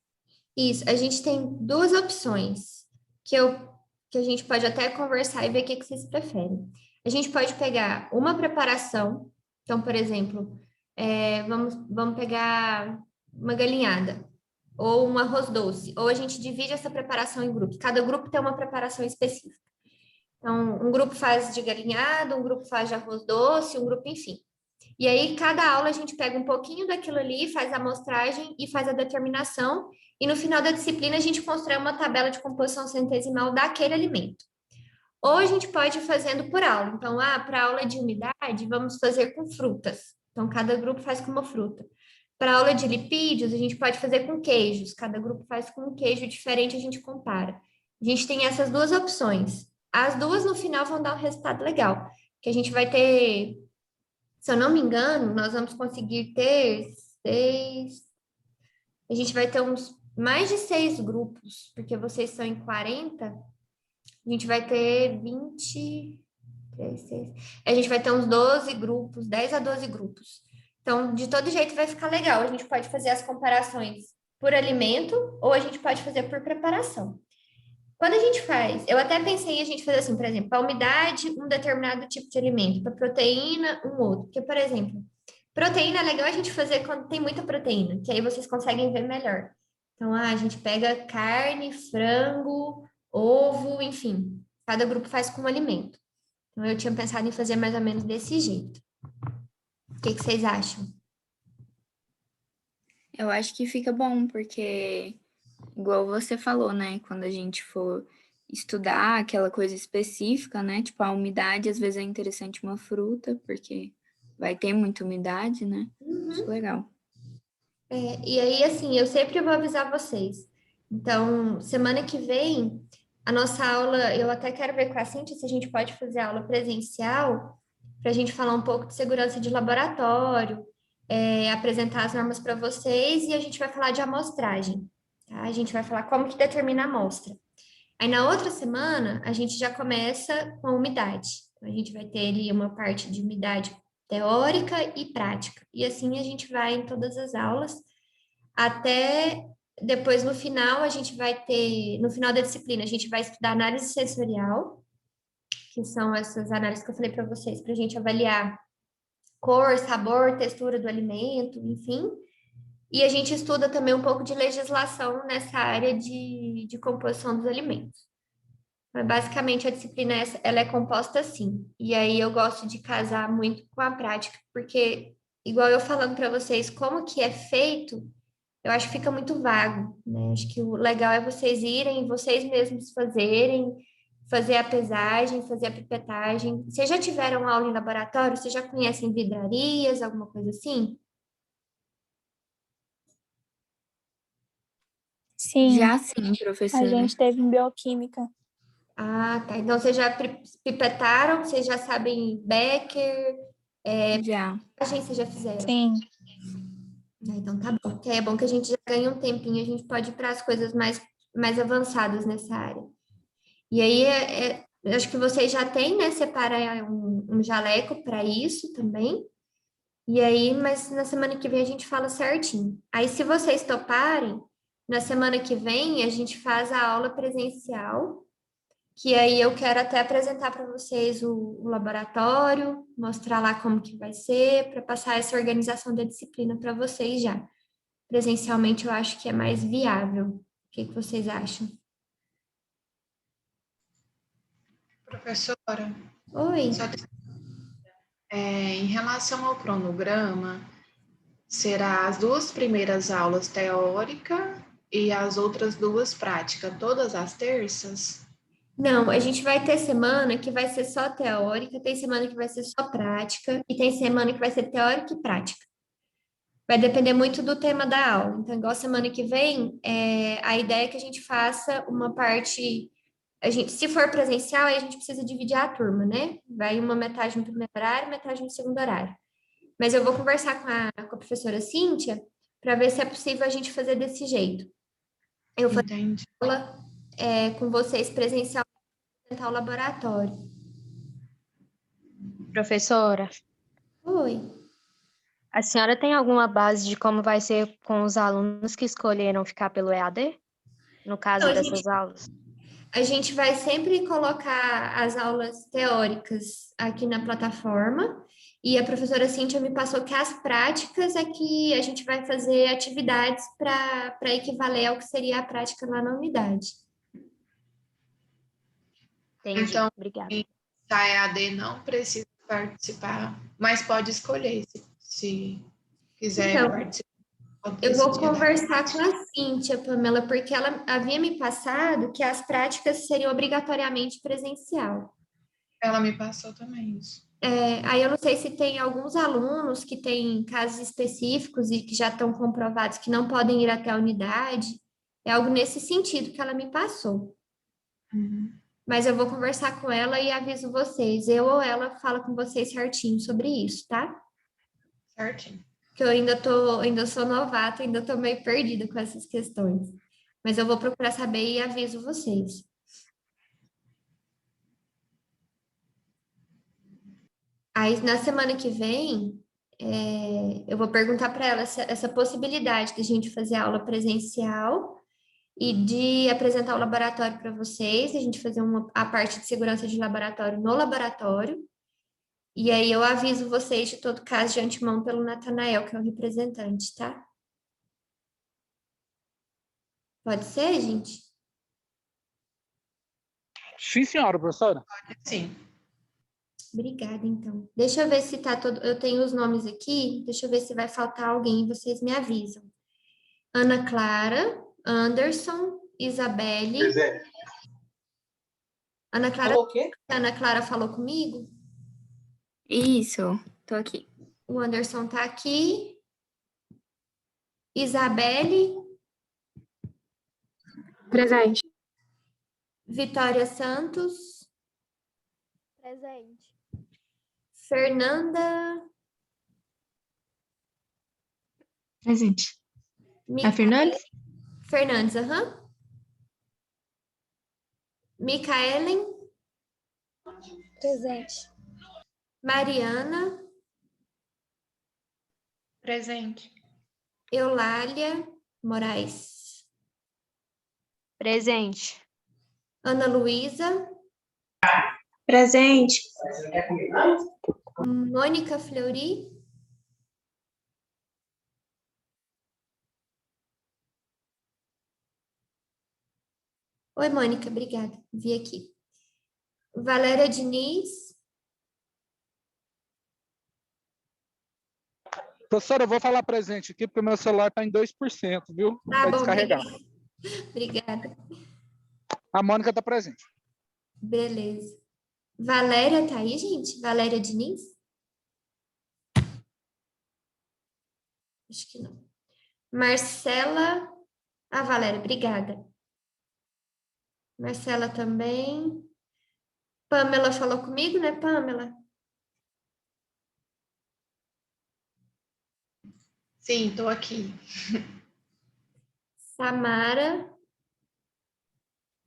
Isso, a gente tem duas opções que a gente pode até conversar e ver o que vocês preferem. A gente pode pegar uma preparação, então, por exemplo, Vamos pegar uma galinhada ou um arroz doce, ou a gente divide essa preparação em grupos. Cada grupo tem uma preparação específica. Então, um grupo faz de galinhada, um grupo faz de arroz doce, um grupo, enfim. E aí, cada aula a gente pega um pouquinho daquilo ali, faz a amostragem e faz a determinação, e no final da disciplina a gente constrói uma tabela de composição centesimal daquele alimento. Ou a gente pode ir fazendo por aula. Então, para aula de umidade, vamos fazer com frutas. Então, cada grupo faz com uma fruta. Para aula de lipídios, a gente pode fazer com queijos. Cada grupo faz com um queijo diferente, a gente compara. A gente tem essas duas opções. As duas, no final, vão dar um resultado legal. Que a gente vai ter, se eu não me engano, nós vamos conseguir ter 6... A gente vai ter mais de 6 grupos, porque vocês são em 40. A gente vai ter 20... 3, 6... A gente vai ter uns 12 grupos, 10 a 12 grupos. Então, de todo jeito, vai ficar legal. A gente pode fazer as comparações por alimento ou a gente pode fazer por preparação. Quando a gente faz, eu até pensei em a gente fazer assim, por exemplo, para umidade, um determinado tipo de alimento, para proteína, um outro. Porque, por exemplo, proteína é legal a gente fazer quando tem muita proteína, que aí vocês conseguem ver melhor. Então, a gente pega carne, frango, ovo, enfim. Cada grupo faz com um alimento. Então, eu tinha pensado em fazer mais ou menos desse jeito. O que vocês acham? Eu acho que fica bom, porque, igual você falou, né? Quando a gente for estudar aquela coisa específica, né? Tipo, a umidade, às vezes é interessante uma fruta, porque vai ter muita umidade, né? Acho legal. E aí, assim, eu sempre vou avisar vocês. Então, semana que vem, a nossa aula, eu até quero ver com a Cintia se a gente pode fazer aula presencial, para a gente falar um pouco de segurança de laboratório, apresentar as normas para vocês e a gente vai falar de amostragem, tá? A gente vai falar como que determina a amostra. Aí, na outra semana, a gente já começa com a umidade. Então, a gente vai ter ali uma parte de umidade teórica e prática. E assim a gente vai em todas as aulas, até depois no final a gente vai ter, no final da disciplina, a gente vai estudar análise sensorial, que são essas análises que eu falei para vocês, para a gente avaliar cor, sabor, textura do alimento, enfim. E a gente estuda também um pouco de legislação nessa área de composição dos alimentos. Mas basicamente a disciplina ela é composta assim. E aí eu gosto de casar muito com a prática, porque igual eu falando para vocês como que é feito, eu acho que fica muito vago, né? Acho que o legal é vocês irem, vocês mesmos fazerem, fazer a pesagem, fazer a pipetagem. Vocês já tiveram aula em laboratório? Vocês já conhecem vidrarias, alguma coisa assim? Sim, Já sim, a professora. gente teve em bioquímica. Ah, tá. Então vocês já pipetaram, vocês já sabem Becker, Já. vocês já fizeram? Sim, Então tá bom. Que aí é bom que a gente já ganha um tempinho, a gente pode ir para as coisas mais avançadas nessa área. E aí, eu acho que vocês já têm, né? Separar um jaleco para isso também. E aí, mas na semana que vem a gente fala certinho. Aí, se vocês toparem, na semana que vem a gente faz a aula presencial, que aí eu quero até apresentar para vocês o laboratório, mostrar lá como que vai ser, para passar essa organização da disciplina para vocês já. Presencialmente eu acho que é mais viável. O que vocês acham? Professora, Oi. em relação ao cronograma, será as 2 primeiras aulas teórica e as outras 2 prática, todas as terças? Não, a gente vai ter semana que vai ser só teórica, tem semana que vai ser só prática, e tem semana que vai ser teórica e prática. Vai depender muito do tema da aula. Então, igual semana que vem, a ideia é que a gente faça uma parte. Se for presencial, aí a gente precisa dividir a turma, né? Vai uma metade no primeiro horário, metade no segundo horário. Mas eu vou conversar com a professora Cíntia para ver se é possível a gente fazer desse jeito. Eu vou fazer aula com vocês presencial para o laboratório. Professora, Oi. a senhora tem alguma base de como vai ser com os alunos que escolheram ficar pelo EAD? No caso dessas aulas? A gente vai sempre colocar as aulas teóricas aqui na plataforma E a professora Cíntia me passou que as práticas é que a gente vai fazer atividades para equivaler ao que seria a prática lá na unidade. Entendi. Então, Obrigada. a EAD não precisa participar, mas pode escolher se quiser Então, participar. Eu vou desse dia da conversar com a Cíntia, Pamela, porque ela havia me passado que as práticas seriam obrigatoriamente presencial. Ela me passou também isso. Aí eu não sei se tem alguns alunos que têm casos específicos e que já estão comprovados que não podem ir até a unidade. É algo nesse sentido que ela me passou. Uhum. Mas eu vou conversar com ela e aviso vocês. Eu ou ela fala com vocês certinho sobre isso, tá? Certinho. Que eu ainda sou novata, ainda estou meio perdida com essas questões. Mas eu vou procurar saber e aviso vocês. Aí, na semana que vem, eu vou perguntar para ela essa possibilidade de a gente fazer aula presencial e de apresentar o laboratório para vocês, a gente fazer a parte de segurança de laboratório no laboratório. E aí eu aviso vocês de todo caso de antemão pelo Natanael, que é o representante, tá? Pode ser, gente? Sim, senhora, professora. Sim. Obrigada, então. Deixa eu ver se tá todo. Eu tenho os nomes aqui, deixa eu ver se vai faltar alguém, vocês me avisam. Ana Clara, Anderson, Isabelle. Presente. Ana Clara, Falou o quê? a Ana Clara falou comigo? Isso, tô aqui. O Anderson tá aqui. Isabelle, Presente. Vitória Santos, Presente. Fernanda, Presente. Mica... A Fernandes? Fernandes, aham. Micaelen, Presente. Mariana, Presente. Eulália Moraes, Presente. Ana Luísa, Presente. Mônica Fleury, oi, Mônica, obrigada, vi aqui. Valéria Diniz, Professora, eu vou falar presente aqui, porque meu celular está em 2%, viu? tá Vai bom, descarregar. obrigada. A Mônica está presente. Beleza. Valéria tá aí, gente? Valéria Diniz? Acho que não. Marcela. Ah, Valéria, obrigada. Marcela também. Pamela falou comigo, né, Pamela? Sim, estou aqui. Samara.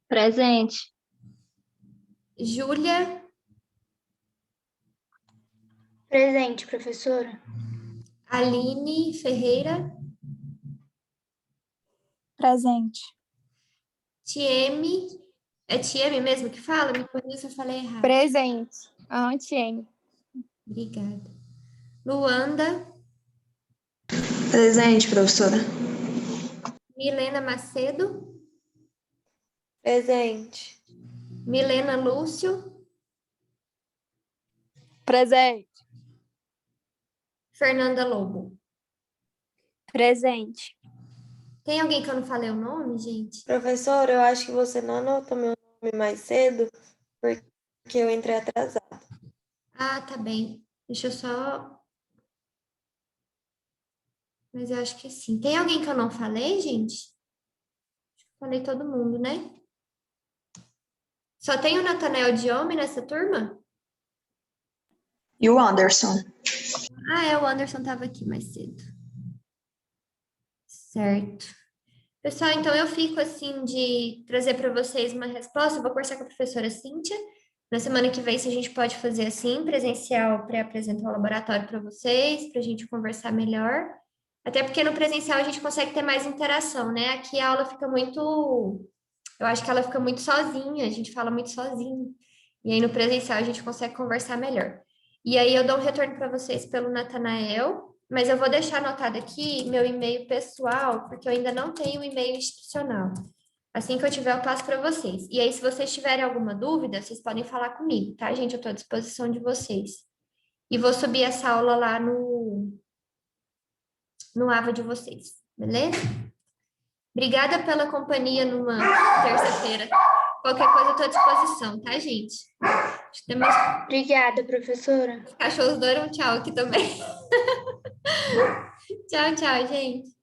Presente. Júlia. Presente, professora. Aline Ferreira. Presente. Tieme. É Tieme mesmo que fala? Me corrija se eu falei errado. Presente. Tiene. Obrigada. Luanda. Presente, professora. Milena Macedo. Presente. Milena Lúcio. Presente. Fernanda Lobo. Presente. Tem alguém que eu não falei o nome, gente? Professora, eu acho que você não anotou meu nome mais cedo, porque eu entrei atrasada. Ah, tá bem. Deixa eu só... Mas eu acho que sim. Tem alguém que eu não falei, gente? Falei todo mundo, né? Só tem o Natanael de homem nessa turma? E o Anderson? O Anderson estava aqui mais cedo. Certo. Pessoal, então eu fico assim de trazer para vocês uma resposta. Eu vou conversar com a professora Cíntia. Na semana que vem, se a gente pode fazer assim, presencial, para apresentar o laboratório para vocês, para a gente conversar melhor. Até porque no presencial a gente consegue ter mais interação, né? Aqui a aula fica muito... Eu acho que ela fica muito sozinha, a gente fala muito sozinho. E aí no presencial a gente consegue conversar melhor. E aí eu dou um retorno para vocês pelo Natanael, mas eu vou deixar anotado aqui meu e-mail pessoal, porque eu ainda não tenho e-mail institucional. Assim que eu tiver, eu passo para vocês. E aí, se vocês tiverem alguma dúvida, vocês podem falar comigo, tá, gente? Eu estou à disposição de vocês. E vou subir essa aula lá no AVA de vocês, beleza? Obrigada pela companhia numa terça-feira. Qualquer coisa eu estou à disposição, tá, gente? Acho que tem meus Obrigada, professora. cachorros deram um tchau aqui também. Tchau, tchau, gente.